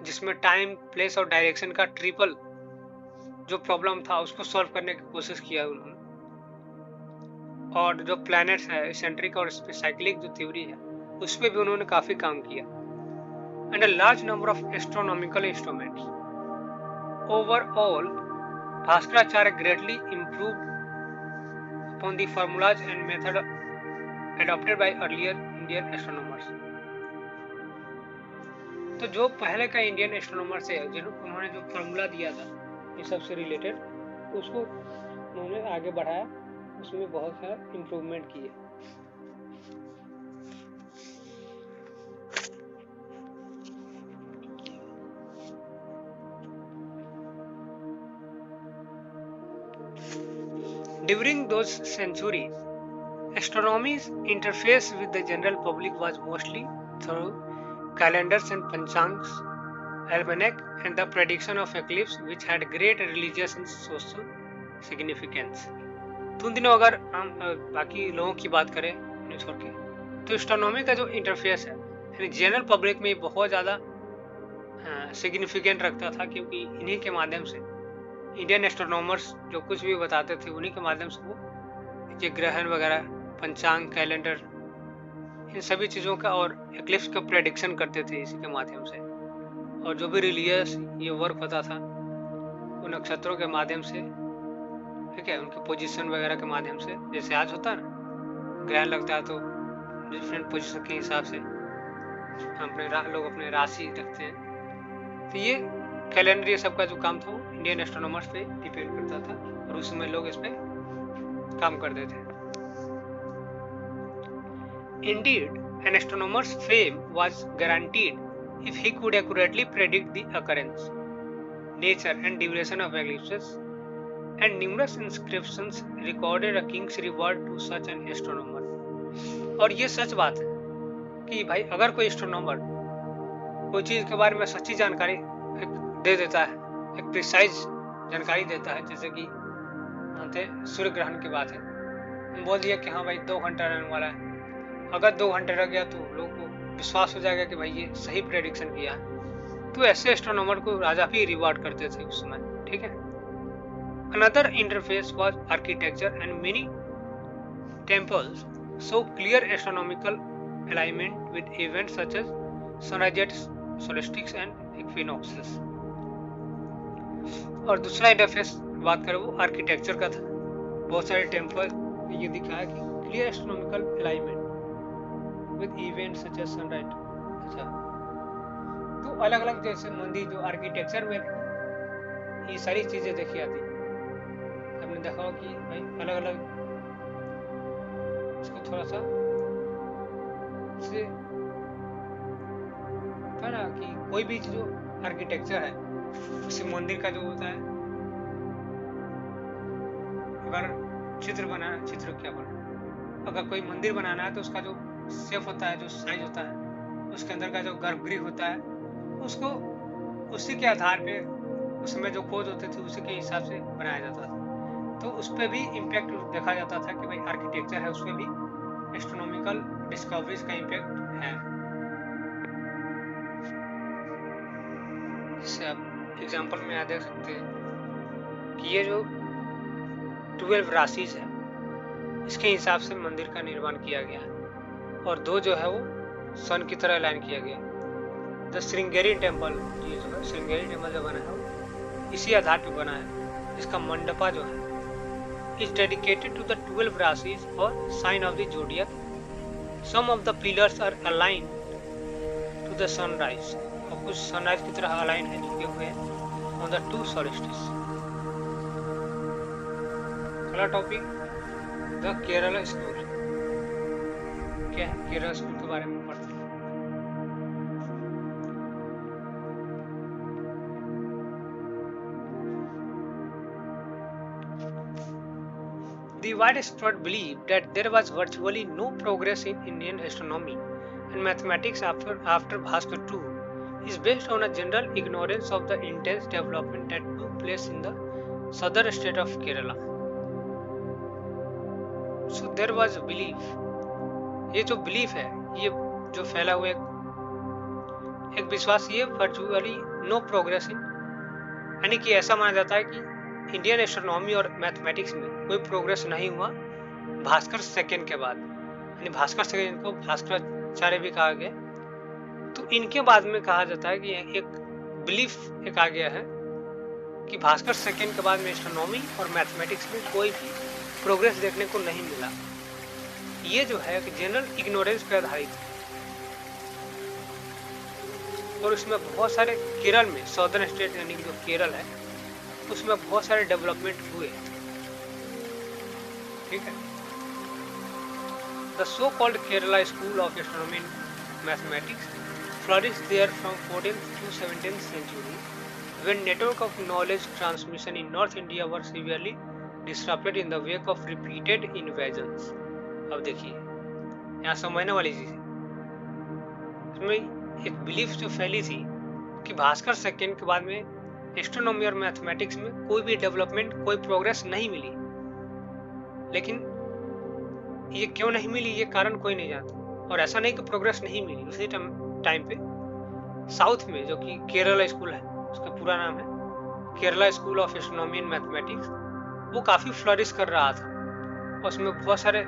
जिसमें टाइम, प्लेस और डायरेक्शन का ट्रिपल जो प्रॉब्लम था उसको सॉल्व करने की कोशिश किया उन्होंने। और जो प्लैनेट्स है, एसेंट्रिक और साइक्लिक जो थ्योरी है उस पर भी उन्होंने काफी काम किया। And a large number of astronomical instruments. Overall Bhaskaracharya greatly improved upon the formulas and method adopted by earlier Indian astronomers। तो जो पहले का इंडियन एस्ट्रोनॉमर्स है जिन्होंने उन्होंने जो फॉर्मूला दिया था इस सब से रिलेटेड, उसको उन्होंने आगे बढ़ाया, उसमें बहुत सारा इम्प्रूवमेंट किए। During those centuries, Astronomy's interface with the general public was mostly through calendars and panchangs, almanac, and the prediction of eclipse, which had great religious and social significance. तो उन दिनों अगर हम बाकी लोगों की बात करें उन्हें छोड़ के, तो एस्ट्रोनॉमी का जो इंटरफेस है यानी जनरल पब्लिक में बहुत ज़्यादा सिग्निफिकेंट रखता था, क्योंकि इन्हीं के माध्यम से इंडियन एस्ट्रोनॉमर्स जो कुछ भी बताते थे उन्हीं के माध्यम से वो ये ग्रहण वगैरह, पंचांग, कैलेंडर, इन सभी चीज़ों का और एक्लिप्स का प्रेडिक्शन करते थे इसी के माध्यम से। और जो भी रिलीजियस ये वर्क होता था वो नक्षत्रों के माध्यम से, ठीक है, उनके पोजीशन वगैरह के माध्यम से, जैसे आज होता है ना ग्रहण लगता है तो डिफरेंट पोजीशन के हिसाब से हम लोग अपने राशि रखते हैं। तो ये कैलेंडर ये सब का जो काम था वो इंडियन एस्ट्रोनॉमर्स पे डिपेंड करता था और उस समय लोग इस पे काम करते थे। Indeed, an astronomer's fame was guaranteed if he could accurately predict the occurrence, nature and duration of eclipses, and numerous inscriptions recorded a king's reward to such an astronomer. और ये सच बात है कि भाई अगर कोई एस्ट्रोनॉमर कोई चीज़ के बारे में सच्ची जानकारी दे देता है, एक प्रिसाइज जानकारी देता है, जैसे कि मानते सूर्य ग्रहण की बात है, बोल दिया कि हाँ भाई 2 घंटा रहने वाला है, अगर 2 घंटे रह गया तो लोगों को विश्वास हो जाएगा कि भाई ये सही प्रेडिक्शन किया है। तो ऐसे एस्ट्रोनॉमर को राजा भी रिवार्ड करते थे उस समय, ठीक है। Another interface was architecture and many temples show clear astronomical alignment with events such as sunrises, solstice and equinoxes. और दूसरा इंटरफेस बात करें वो आर्किटेक्चर का था। बहुत सारे टेम्पल ये दिखाया कि clear astronomical alignment with event such as sunrise. अच्छा, तो अलग अलग जैसे मंदिर जो आर्किटेक्चर में ये सारी चीजें देखी आती है। आपने देखा हो कि भाई अलग अलग इसको थोड़ा सा से ना कि कोई भी जो आर्किटेक्चर है उसी मंदिर का जो होता है, अगर चित्र बनाना, चित्र क्या बना, अगर कोई मंदिर बनाना है तो उसका जो शेप होता है, जो साइज होता है, उसके अंदर का जो गर्भगृह होता है, उसको उसी के आधार पे उसमें जो खोज होते थे उसी के हिसाब से बनाया जाता था। तो उस पर भी इम्पैक्ट देखा जाता था कि भाई आर्किटेक्चर है, उस पर भी एस्ट्रोनॉमिकल डिस्कवरीज का इम्पैक्ट है। इससे आप एग्जाम्पल में यहाँ देख सकते हैं कि ये जो 12 राशिज है इसके हिसाब से मंदिर का निर्माण किया गया है और 2 जो है वो सन की तरह लाइन किया गया। द श्रृंगेरी टेम्पल, ये जो है श्रृंगेरी टेम्पल जो बना है वो इसी आधार पर बना है। इसका मंडपा जो है इज डेडिकेटेड टू द 12 राशिज और sign of the zodiac. Some of the pillars are align to the sunrise, और कुछ सनराइज की तरह अलाइन है झुके हुए हैं ऑन द 2 सोल्स्टिस। अगला टॉपिक द केरला स्कूल। क्या है केरला स्कूल के बारे में पढ़ते हैं। The widespread belief that there was virtually no progress in Indian astronomy and mathematics after Bhaskar II is based on a general ignorance of the intense development that took place in the southern state of Kerala. So there was a belief, ये जो बिलीफ है, ये जो फैला हुआ एक विश्वास, ये वर्चुअली नो प्रोग्रेस इन, यानी कि ऐसा माना जाता है कि इंडियन एस्ट्रोनॉमी और मैथमेटिक्स में कोई प्रोग्रेस नहीं हुआ भास्कर सेकेंड के बाद, यानी भास्कर सेकेंड को भास्कराचार्य भी कहा गया। तो इनके बाद में कहा जाता है कि एक बिलीफ एक आ गया है कि भास्कर सेकेंड के बाद में एस्ट्रोनॉमी और मैथमेटिक्स में कोई भी प्रोग्रेस देखने को नहीं मिला। ये जो है जनरल इग्नोरेंस पर आधारित है और उसमें बहुत सारे केरल में, सदर्न स्टेट यानी कि जो केरल है उसमें बहुत सारे डेवलपमेंट हुए, ठीक है। The so called Kerala school of astronomy and mathematics flourished there from 14th to 17th century when network of knowledge transmission in North India were severely disrupted in the wake of repeated invasions. अब देखिए यहाँ समझने वाली चीज है, इसमें एक बिलीफ जो फैली थी कि भास्कर सेकंड के बाद में एस्ट्रोनॉमी और मैथमेटिक्स में कोई भी डेवलपमेंट, कोई प्रोग्रेस नहीं मिली। लेकिन ये क्यों नहीं मिली, ये कारण कोई नहीं जानता। और ऐसा नहीं कि प्रोग्रेस नहीं मिली, उसी टाइम पे साउथ में, जो कि केरला स्कूल है, उसका पूरा नाम है Kerala school of astronomy and mathematics, वो काफ़ी फ्लरिश कर रहा था। उसमें बहुत सारे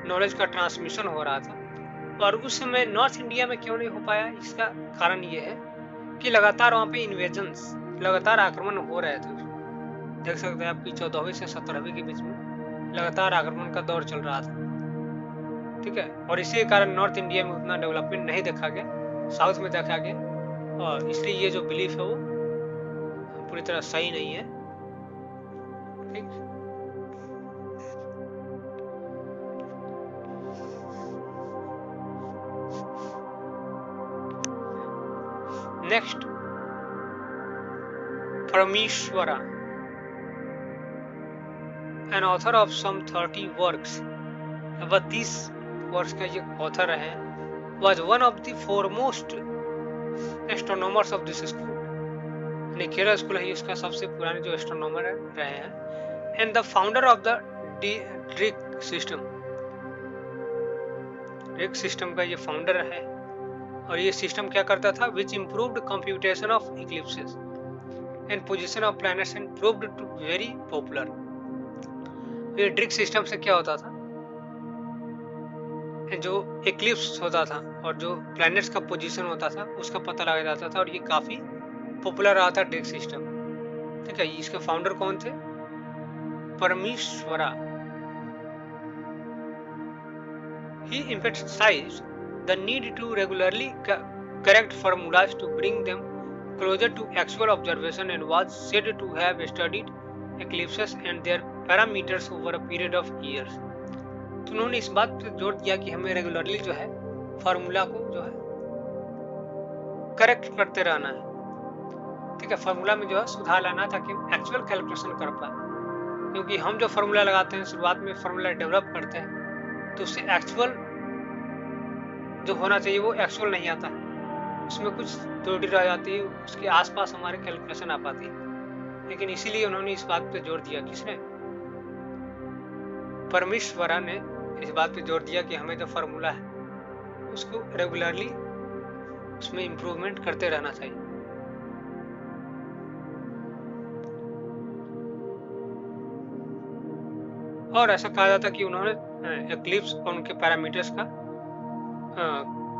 नॉलेज का ट्रांसमिशन हो रहा था। और उस समय नॉर्थ इंडिया में क्यों नहीं हो पाया, इसका कारण ये है कि लगातार वहाँ पे इन्वेजन्स, लगातार आक्रमण हो रहे थे। देख सकते हैं आपकी 14वीं से 17वीं के बीच में लगातार आक्रमण का दौर चल रहा था, ठीक है। और इसी कारण नॉर्थ इंडिया में उतना डेवलपमेंट नहीं देखा गया, साउथ में देखा गया। और इसलिए ये जो बिलीफ है वो पूरी तरह सही नहीं है, ठीक। नेक्स्ट, परमेश्वरा, an author of some 30 works, but this works का ये ऑथर है, was one of the foremost astronomers of this school। Kerala school है इसका सबसे पुराने जो एस्ट्रोनॉमर रहे हैं, and the founder of the Drigh system. Drigh system का ये फाउंडर है। और ये सिस्टम क्या करता था, which improved computation of eclipses and position of planets and proved to very popular. ये ड्रिक सिस्टम से क्या होता था, जो इक्लिप्स होता था और जो प्लैनेट्स का पोजीशन होता था उसका पता लगाया जाता था, और ये काफी पॉपुलर रहा था ड्रिक सिस्टम, ठीक है। इसके फाउंडर कौन थे, परमेश्वरा। He emphasized the need to regularly correct formulas to bring them closer to actual observation and was said to have studied eclipses and their parameters over a period of years। तो उन्होंने इस बात पर जोर दिया कि हमें रेगुलरली जो है फार्मूला को जो है करेक्ट करते रहना है, ठीक है। फार्मूला में जो है सुधार लाना ताकि एक्चुअल कैलकुलेशन कर पाए, क्योंकि हम जो फार्मूला लगाते हैं, शुरुआत में फार्मूला डेवलप करते हैं, तो उससे एक्चुअल जो होना चाहिए वो एक्चुअल नहीं आता है, उसमें कुछ त्रुटि रह जाती है, उसके आसपास हमारे कैलकुलेशन आ पाती है। लेकिन इसीलिए उन्होंने इस बात पे जोर दिया, किसने, परमेश्वरा ने इस बात पे जोर दिया कि हमें जो फार्मूला है उसको रेगुलरली उसमें इम्प्रूवमेंट करते रहना चाहिए। और ऐसा कहा जाता कि उन्होंने एक्लिप्स और उनके पैरामीटर्स का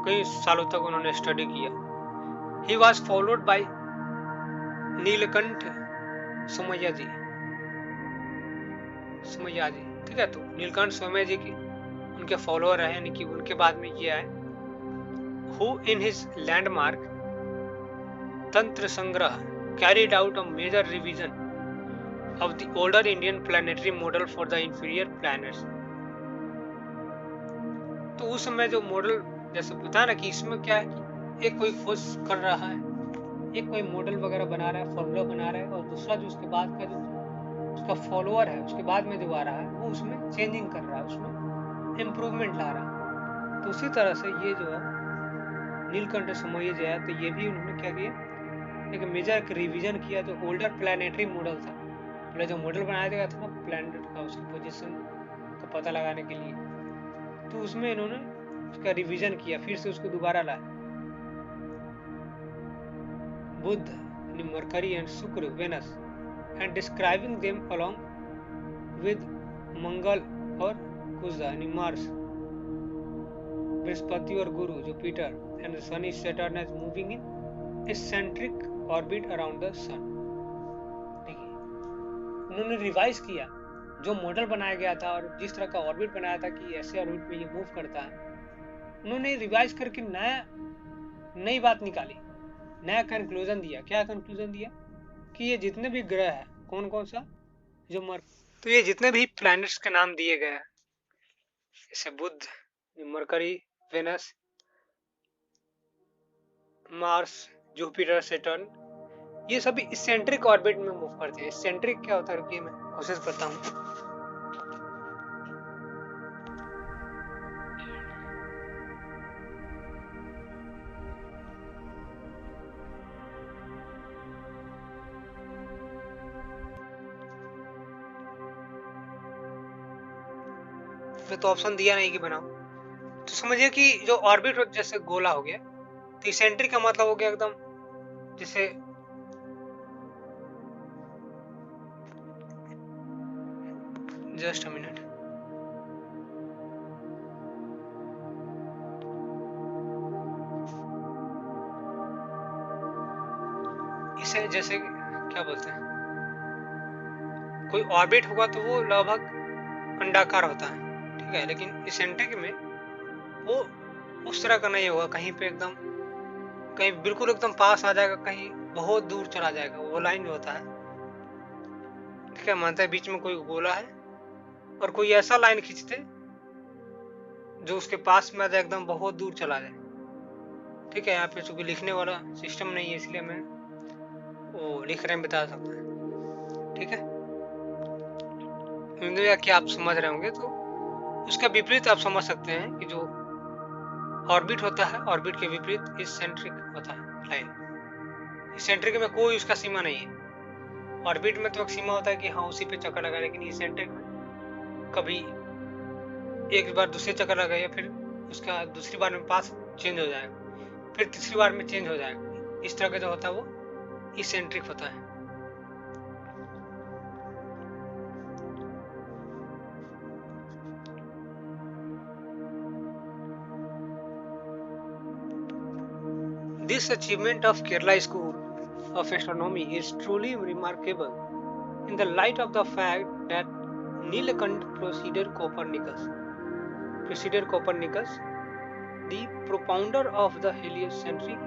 कई सालों तक उन्होंने स्टडी किया। He was followed by Nilakantha Somayaji, ठीक है। तो नीलकंठ सोमैया जी की उनके फॉलोअर है, यानी कि उनके बाद में ये आए, who in his landmark Tantra Sangraha carried out a major revision of the older Indian planetary model for the inferior planets। तो उस समय जो मॉडल जैसे बताया ना कि इसमें क्या है कि एक कोई खोज कर रहा है, एक कोई मॉडल वगैरह बना रहा है, फॉर्मूला बना रहा है, और दूसरा जो उसके बाद का जो उसका फॉलोअर है, उसके बाद में जो आ रहा है वो उसमें चेंजिंग कर रहा है, उसमें इम्प्रूवमेंट ला रहा है। तो उसी तरह से ये जो है नीलकंठ सोमैया जी है, तो ये भी उन्होंने क्या किया, एक मेजर रिवीजन किया जो ओल्डर प्लानिटरी मॉडल था, जो मॉडल बनाया गया था ना प्लैनेट का, उसकी पोजीशन का पता लगाने के लिए, तो उसमें इन्होंने उसका रिवीजन किया, फिर से उसको दोबारा लाया। Budh, Mercury and Shukra, Venus, and describing them along with Mangal और कुजा यानी मार्स, बृहस्पति और Guru Jupiter, and the sun is Saturn as moving in eccentric orbit around the sun. उन्होंने रिवाइज किया जो मॉडल बनाया गया था और जिस तरह का ऑर्बिट बनाया था कि ऐसे ऑर्बिट में ये मूव करता है, उन्होंने रिवाइज करके नई बात निकाली, नया कंक्लूजन दिया। क्या कंक्लूजन दिया कि ये जितने भी ग्रह है, कौन कौन सा, तो ये जितने भी प्लैनेट्स के नाम दिए गए हैं, जैसे Budh, Mercury, Venus, Mars, Jupiter, Saturn, ये सभी इसेंट्रिक ऑर्बिट में मूव करते हैं। इसेंट्रिक क्या होता है, रुकिए मैं कोशिश करता हूँ। इसमें तो ऑप्शन दिया नहीं कि बनाओ। तो समझिए कि जो ऑर्बिट जैसे गोला हो गया, तो इसेंट्रिक का मतलब हो गया एकदम जैसे जस्ट अ मिनट, इसे जैसे क्या बोलते हैं, कोई ऑर्बिट होगा तो वो लगभग अंडाकार होता है, ठीक है, लेकिन इसेंट्रिक में वो उस तरह का नहीं होगा, कहीं पे एकदम, कहीं बिल्कुल एकदम पास आ जाएगा, कहीं बहुत दूर चला जाएगा। वो लाइन जो होता है, ठीक है, मानते हैं बीच में कोई गोला है और कोई ऐसा लाइन खींचते जो उसके पास में आ जाए, एकदम बहुत दूर चला जाए, ठीक है। यहाँ पे चूंकि लिखने वाला सिस्टम नहीं है इसलिए मैं वो लिख रहे हैं बता सकता है, ठीक है। उम्मीद है कि आप समझ रहे होंगे। तो उसका विपरीत आप समझ सकते हैं कि जो ऑर्बिट होता है, ऑर्बिट के विपरीत इसेंट्रिक होता है लाइन। इसेंट्रिक में कोई उसका सीमा नहीं है। ऑर्बिट में तो एक सीमा होता है कि हाँ उसी पे चक्कर लगा, लेकिन इसेंट्रिक में कभी एक बार दूसरे चक्कर लगाइए, फिर उसका दूसरी बार में पास चेंज हो जाएगा, फिर तीसरी बार में चेंज हो जाएगा। इस तरह का जो होता है वो इसेंट्रिक होता है। This achievement of Kerala School of Astronomy is truly remarkable in the light of the fact that Nilakant preceded Copernicus, the propounder of the heliocentric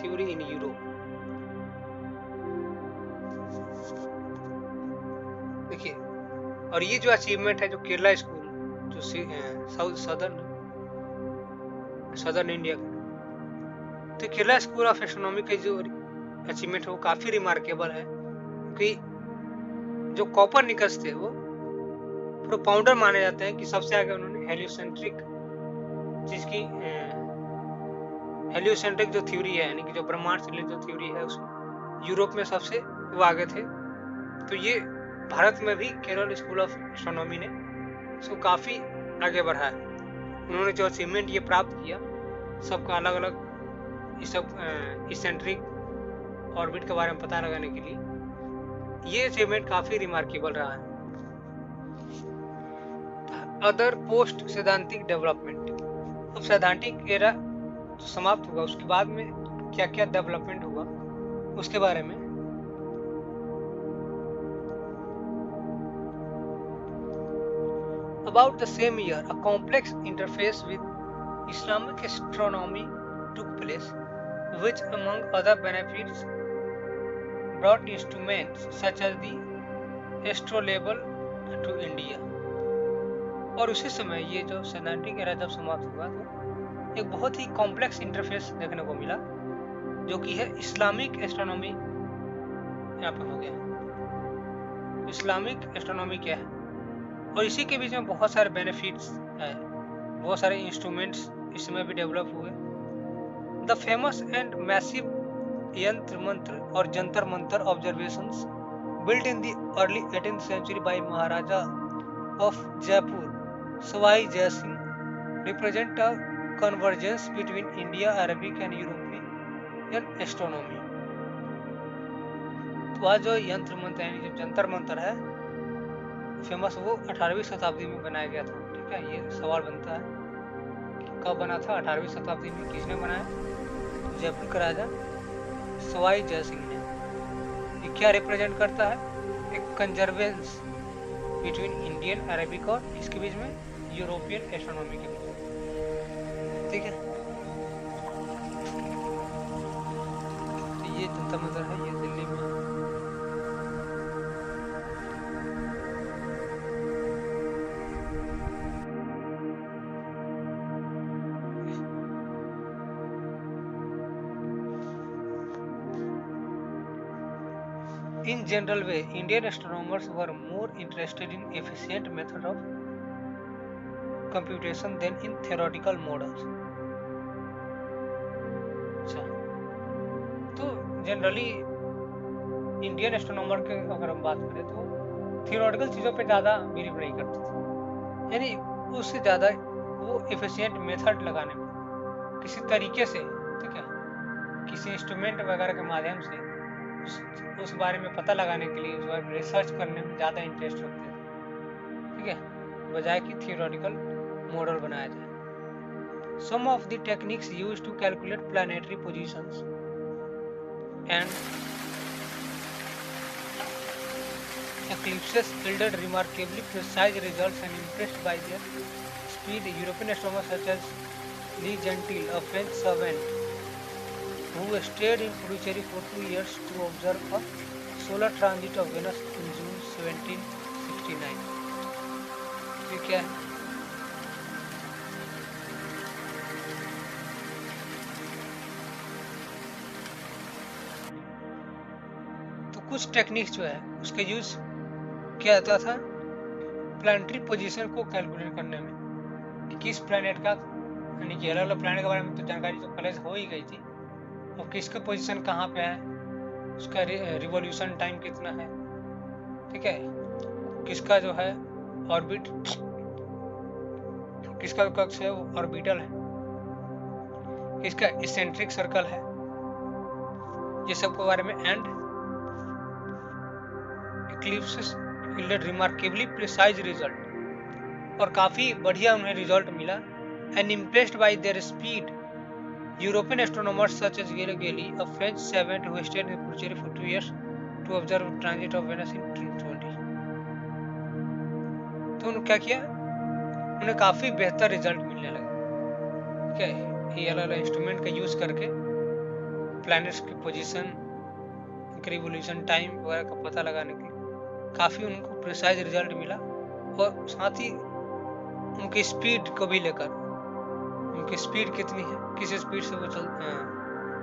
theory in Europe. देखिए, और ये जो अचीवमेंट है जो केरला स्कूल जो सदर्न इंडिया का, तो केरला स्कूल ऑफ एस्ट्रोनॉमी की जो अचीवमेंट है वो काफी रिमार्केबल है, क्योंकि जो कोपरनिकस थे वो प्रोपाउंडर माने जाते हैं कि सबसे आगे उन्होंने हेलियोसेंट्रिक चीज की, हेलियोसेंट्रिक जो थ्योरी है, यानी कि जो ब्रह्मांड से रिलेटेड जो थ्योरी है, उस यूरोप में सबसे वो आगे थे। तो ये भारत में भी केरल स्कूल ऑफ एस्ट्रोनॉमी ने इसको काफी आगे बढ़ाया। उन्होंने जो अचीवमेंट ये प्राप्त किया, सबका अलग अलग इसेंट्रिक ऑर्बिट के बारे में पता लगाने के लिए, ये अचीवमेंट काफी रिमार्केबल रहा है। अदर पोस्ट सैद्धांतिक डेवलपमेंट, अब सैद्धांतिक एरा जो समाप्त होगा उसके बाद में क्या क्या डेवलपमेंट होगा उसके बारे में। About the same year, a complex interface with Islamic astronomy took place, which among other benefits brought instruments such as the astrolabe to India। और उसी समय ये जो सैद्धांतिक एरा जब समाप्त हुआ तो एक बहुत ही कॉम्प्लेक्स इंटरफेस देखने को मिला, जो कि है इस्लामिक एस्ट्रोनॉमी। यहाँ पे हो गया इस्लामिक एस्ट्रोनॉमी क्या है, और इसी के बीच में बहुत सारे बेनिफिट्स है, बहुत सारे इंस्ट्रूमेंट्स इसमें भी डेवलप हुए। द फेमस एंड मैसिव यंत्र मंत्र और Jantar Mantar observations built in the early 18th century by Maharaja of Jaipur, Sawai Jai Singh, represent a convergence between India, Arabic and European astronomy। तो आज जो यंत्र मंत्र यानी जो जंतर मंत्र है फेमस, वो 18वीं शताब्दी में बनाया गया था, ठीक है। ये सवाल बनता है कि कब बना था, 18वीं शताब्दी में, किसने बनाया? जयपुर का राजा सवाई जय सिंह ने। ये क्या रिप्रेजेंट करता है? एक कंजर्वेंस बिटवीन इंडियन अरेबिक और इसके बीच में यूरोपियन एस्ट्रोनॉमी के बीच में, ठीक है। तो ये जंतर मंतर है, ये दिल्ली में। In general way, Indian astronomers were more interested in efficient method of computation than in theoretical models। अच्छा, तो जनरली इंडियन एस्ट्रोनॉमर के अगर हम बात करें तो थियोरेटिकल चीज़ों पे ज़्यादा बिलीव नहीं करते थे, यानी उससे ज़्यादा वो एफिशिएंट मेथड लगाने में, किसी तरीके से, ठीक है, किसी इंस्ट्रूमेंट वगैरह के माध्यम से उस बारे में पता लगाने के लिए, उस बारे में रिसर्च करने में ज़्यादा इंटरेस्ट रखते थे, ठीक है, बजाय कि थियोरेटिकल मॉडल बनाया जाए। Some of the techniques used to calculate planetary positions and eclipses yielded remarkably precise results, and impressed by their speed, European astronomers such as Lee Gentile, a French savant, who stayed in Puducherry for 2 years to observe a solar transit of Venus in June 1769. ये क्या है? तो कुछ टेक्निक्स जो है उसका यूज किया जाता था प्लानिटरी पोजीशन को कैलकुलेट करने में, कि किस प्लैनेट का, यानी कि अलग अलग प्लैनेट के बारे में तो जानकारी तो पहले हो ही गई थी, और किसका पोजीशन कहाँ पे है, उसका रिवॉल्यूशन टाइम कितना है, ठीक है, किसका जो है ऑर्बिट, किसका कक्ष है वो ऑर्बिटल है, किसका इसेंट्रिक सर्कल है, ये सब के बारे में। And eclipses yielded remarkably precise result, और काफी बढ़िया उन्हें रिजल्ट मिला। And impressed by their speed, European astronomers such as Galilei, a French savant who stayed in Puducherry for 2 years to observe the transit of Venus in 1920, तो उन्होंने क्या किया, उन्हें काफी बेहतर रिजल्ट मिलने लगा, ठीक है, ये अलग अलग इंस्ट्रूमेंट का यूज करके प्लैनेट्स की पोजीशन, रिवॉल्यूशन टाइम वगैरह का पता लगाने के लिए काफ़ी उनको प्रिसाइज रिजल्ट मिला, और साथ ही उनकी स्पीड को भी लेकर, उनकी स्पीड कितनी है, किस स्पीड से वो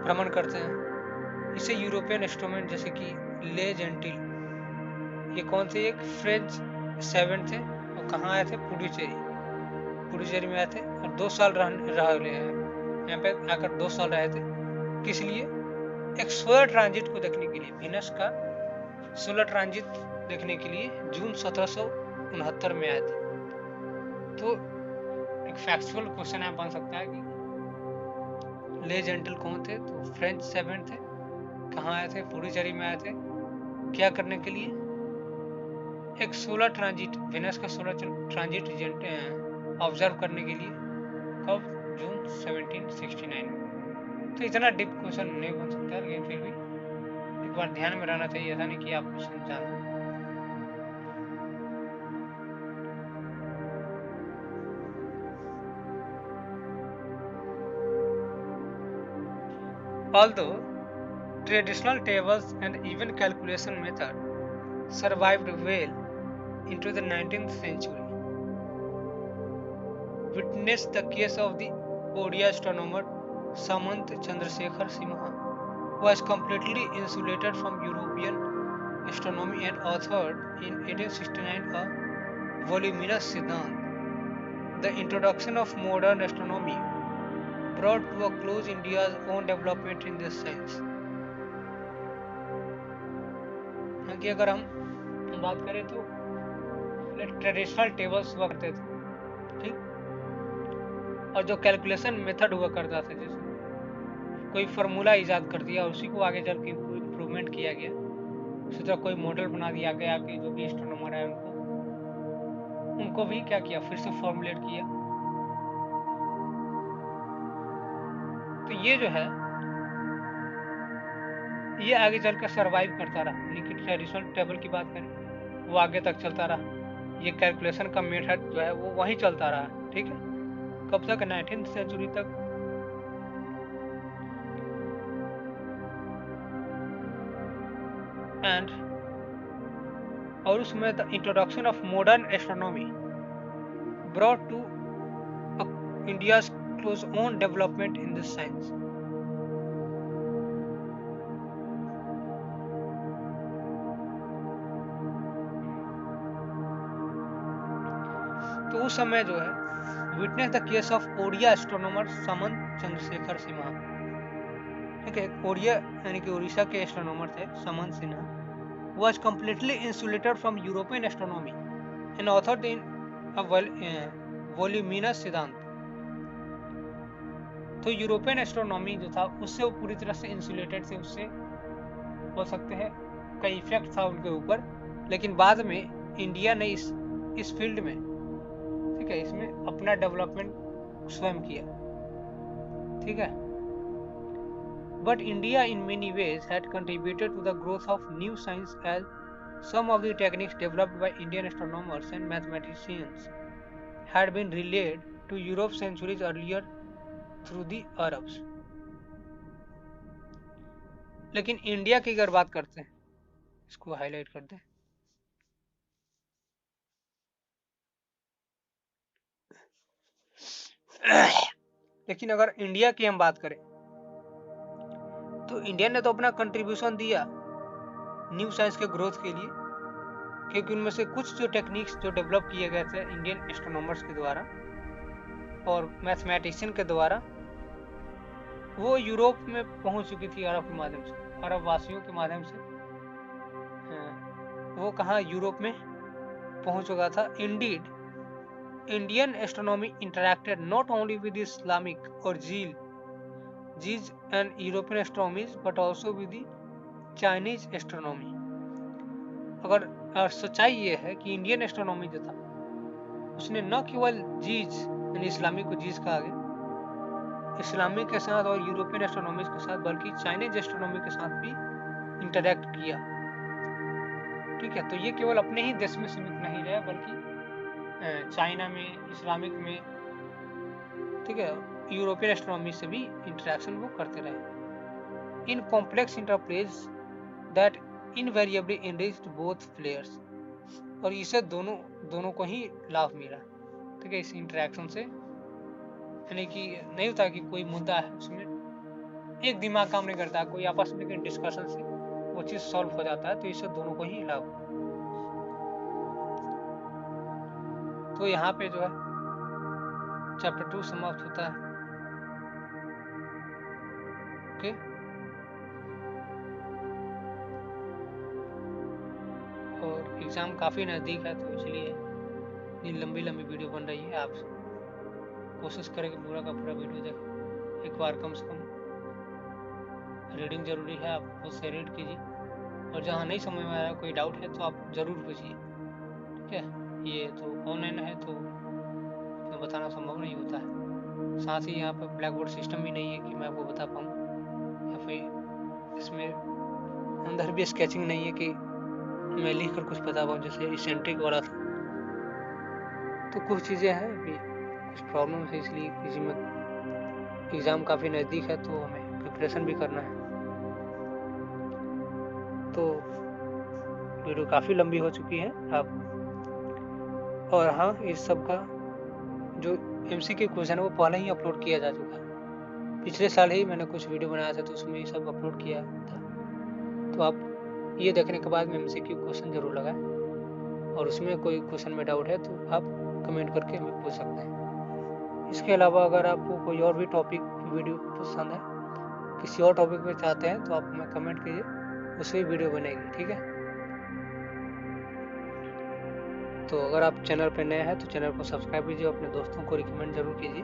भ्रमण करते हैं, इसे यूरोपियन इंस्ट्रूमेंट जैसे कि ले जेंटिल, ये कौन थे, एक फ्रेंच सेवन थे, और कहाँ आए थे, पुडुचेरी में आए थे, और 2 साल रहे हैं यहाँ पे, आकर 2 साल रहे थे, किस लिए, एक सोलर ट्रांजिट को देखने के लिए, वीनस का सोलर ट्रांजिट देखने के लिए जून 1769 में आए थे। तो एक फैक्चुअल क्वेश्चन यहाँ बन सकता है कि ले जेंटल कौन थे, तो फ्रेंच सेवन थे, कहाँ आए थे, पुडुचेरी में आए थे, क्या करने के लिए, एक सोलर ट्रांजिट, वीनस का सोलर ट्रांजिट ऑब्जर्व करने के लिए, कब, जून 1769 में। तो इतना डीप क्वेश्चन नहीं बन सकता, लेकिन फिर भी एक बार ध्यान में रहना चाहिए, ऐसा नहीं कि आप समझा। Although traditional tables and even calculation method survived well into the 19th century, witness the case of the Odia astronomer Samant Chandrasekhar Simha, who was completely insulated from European astronomy and authored in 1869 a voluminous Siddhant. The introduction of modern astronomy brought to a close India's own development in this science. कि अगर हम बात करें तो ट्रेडिशनल टेबल्स हुआ करते थे, ठीक, और जो कैलकुलेशन मेथड हुआ करता था, जैसे कोई फार्मूला इजाद कर दिया, उसी को आगे चल के इम्प्रूवमेंट किया गया, उसी तरह कोई मॉडल बना दिया गया कि जो भी एस्ट्रोनॉमर है उनको भी क्या किया, फिर से फॉर्मुलेट किया। तो ये जो है ये आगे चल कर सर्वाइव करता रहा, लेकिन ट्रेडिशनल टेबल की बात करें वो आगे तक चलता रहा, ये कैलकुलेशन का मेथड जो है वो वहीं चलता रहा, ठीक है, कब तक, 19th सेंचुरी तक। एंड और उसमें the introduction of modern astronomy brought to India's close own development in this science. तो उस समय जो है witness the case of Odia astronomer Samanta Chandrasekhar Sinha, ठीक है, ओडिया यानी कि उड़ीसा के एस्ट्रोनॉमर थे समंत Sinha, was completely insulated from European astronomy and authored in a वोल्यूमिनस सिद्धांत। तो यूरोपियन एस्ट्रोनॉमी जो था उससे वो पूरी तरह से इंसुलेटेड थे, उससे हो सकते हैं कई इफेक्ट था उनके ऊपर, लेकिन बाद में इंडिया ने इस फील्ड में, ठीक है, इसमें अपना डेवलपमेंट स्वयं किया, ठीक है। But India in many ways had contributed to the growth of new science as some of the techniques developed by Indian astronomers and mathematicians had been relayed to Europe centuries earlier through the Arabs। लेकिन इंडिया की अगर बात करते हैं, इसको हाईलाइट करते हैं, लेकिन अगर इंडिया की हम बात करें तो इंडिया ने तो अपना कंट्रीब्यूशन दिया न्यू साइंस के ग्रोथ के लिए, क्योंकि उनमें से कुछ जो टेक्निक्स जो डेवलप किए गए थे इंडियन एस्ट्रोनॉमर्स के द्वारा और मैथमेटिशियन के द्वारा, वो यूरोप में पहुंच चुकी थी अरब के माध्यम से, अरब वासियों के माध्यम से। वो कहाँ, यूरोप में पहुंच चुका था। Indeed Indian astronomy interacted not only with Islamic और जीज and European astronomies but also with the Chinese astronomy. अगर सच्चाई ये है कि इंडियन एस्ट्रोनॉमी जो था उसने न केवल जीज यानी इस्लामिक को जीज कहा गया, इस्लामिक के साथ और यूरोपियन एस्ट्रोनॉमी के साथ, बल्कि चाइनीज एस्ट्रोनॉमी के साथ भी इंटरैक्ट किया, ठीक है। तो ये केवल अपने ही देश में सीमित नहीं रहे, बल्कि चाइना में, इस्लामिक में, ठीक है, यूरोपियन एस्ट्रोनॉमी से भी इंटरेक्शन वो करते रहे। In complex interplays that invariably enriched both players, और इसे दोनों को ही लाभ मिला, ठीक है, इस इंटरेक्शन से। यानी कि नहीं होता कि कोई मुद्दा है उसमें एक दिमाग काम नहीं करता, कोई आपस में डिस्कशन से वो चीज सॉल्व हो जाता है, तो इससे दोनों को ही लाभ। तो यहाँ पे जो है चैप्टर 2 समाप्त होता है। ओके, और एग्जाम काफी नजदीक है, तो इसलिए इतनी लंबी वीडियो बन रही है। आप कोशिश करें कि पूरा का पूरा वीडियो देखें, एक बार कम से कम। रीडिंग जरूरी है, आप खुद से रीड कीजिए, और जहाँ नहीं समझ में आ रहा, कोई डाउट है तो आप जरूर पूछिए, ठीक है। ये तो ऑनलाइन है तो बताना संभव नहीं होता है, साथ ही यहाँ पर ब्लैक बोर्ड सिस्टम भी नहीं है कि मैं आपको बता पाऊँ, या फिर इसमें अंदर भी स्केचिंग नहीं है कि मैं लिख कर कुछ बता पाऊँ, जैसे इसेंट्रिक वाला था। तो कुछ चीज़ें हैं अभी, कुछ प्रॉब्लम है, इसलिए किसी में एग्ज़ाम काफ़ी नज़दीक है तो हमें प्रिपरेशन भी करना है। तो वीडियो काफ़ी लंबी हो चुकी है आप, और हाँ, इस सब का जो MCQ क्वेश्चन है वो पहले ही अपलोड किया जा चुका है। पिछले साल ही मैंने कुछ वीडियो बनाया था, तो उसमें ये सब अपलोड किया था। तो आप ये देखने के बाद में MCQ क्वेश्चन जरूर लगाएं, और उसमें कोई क्वेश्चन में डाउट है तो आप कमेंट करके हमें पूछ सकते हैं। इसके अलावा अगर आपको कोई और भी टॉपिक वीडियो पसंद है, किसी और टॉपिक में चाहते हैं, तो आप हमें कमेंट कीजिए, उससे वीडियो बनेगी, ठीक है। तो अगर आप चैनल पर नए हैं तो चैनल को सब्सक्राइब कीजिए, अपने दोस्तों को रिकमेंड जरूर कीजिए।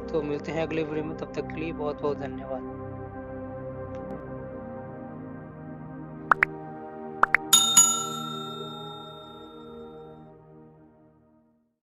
तो मिलते हैं अगले वीडियो में, तब तक के लिए बहुत बहुत धन्यवाद।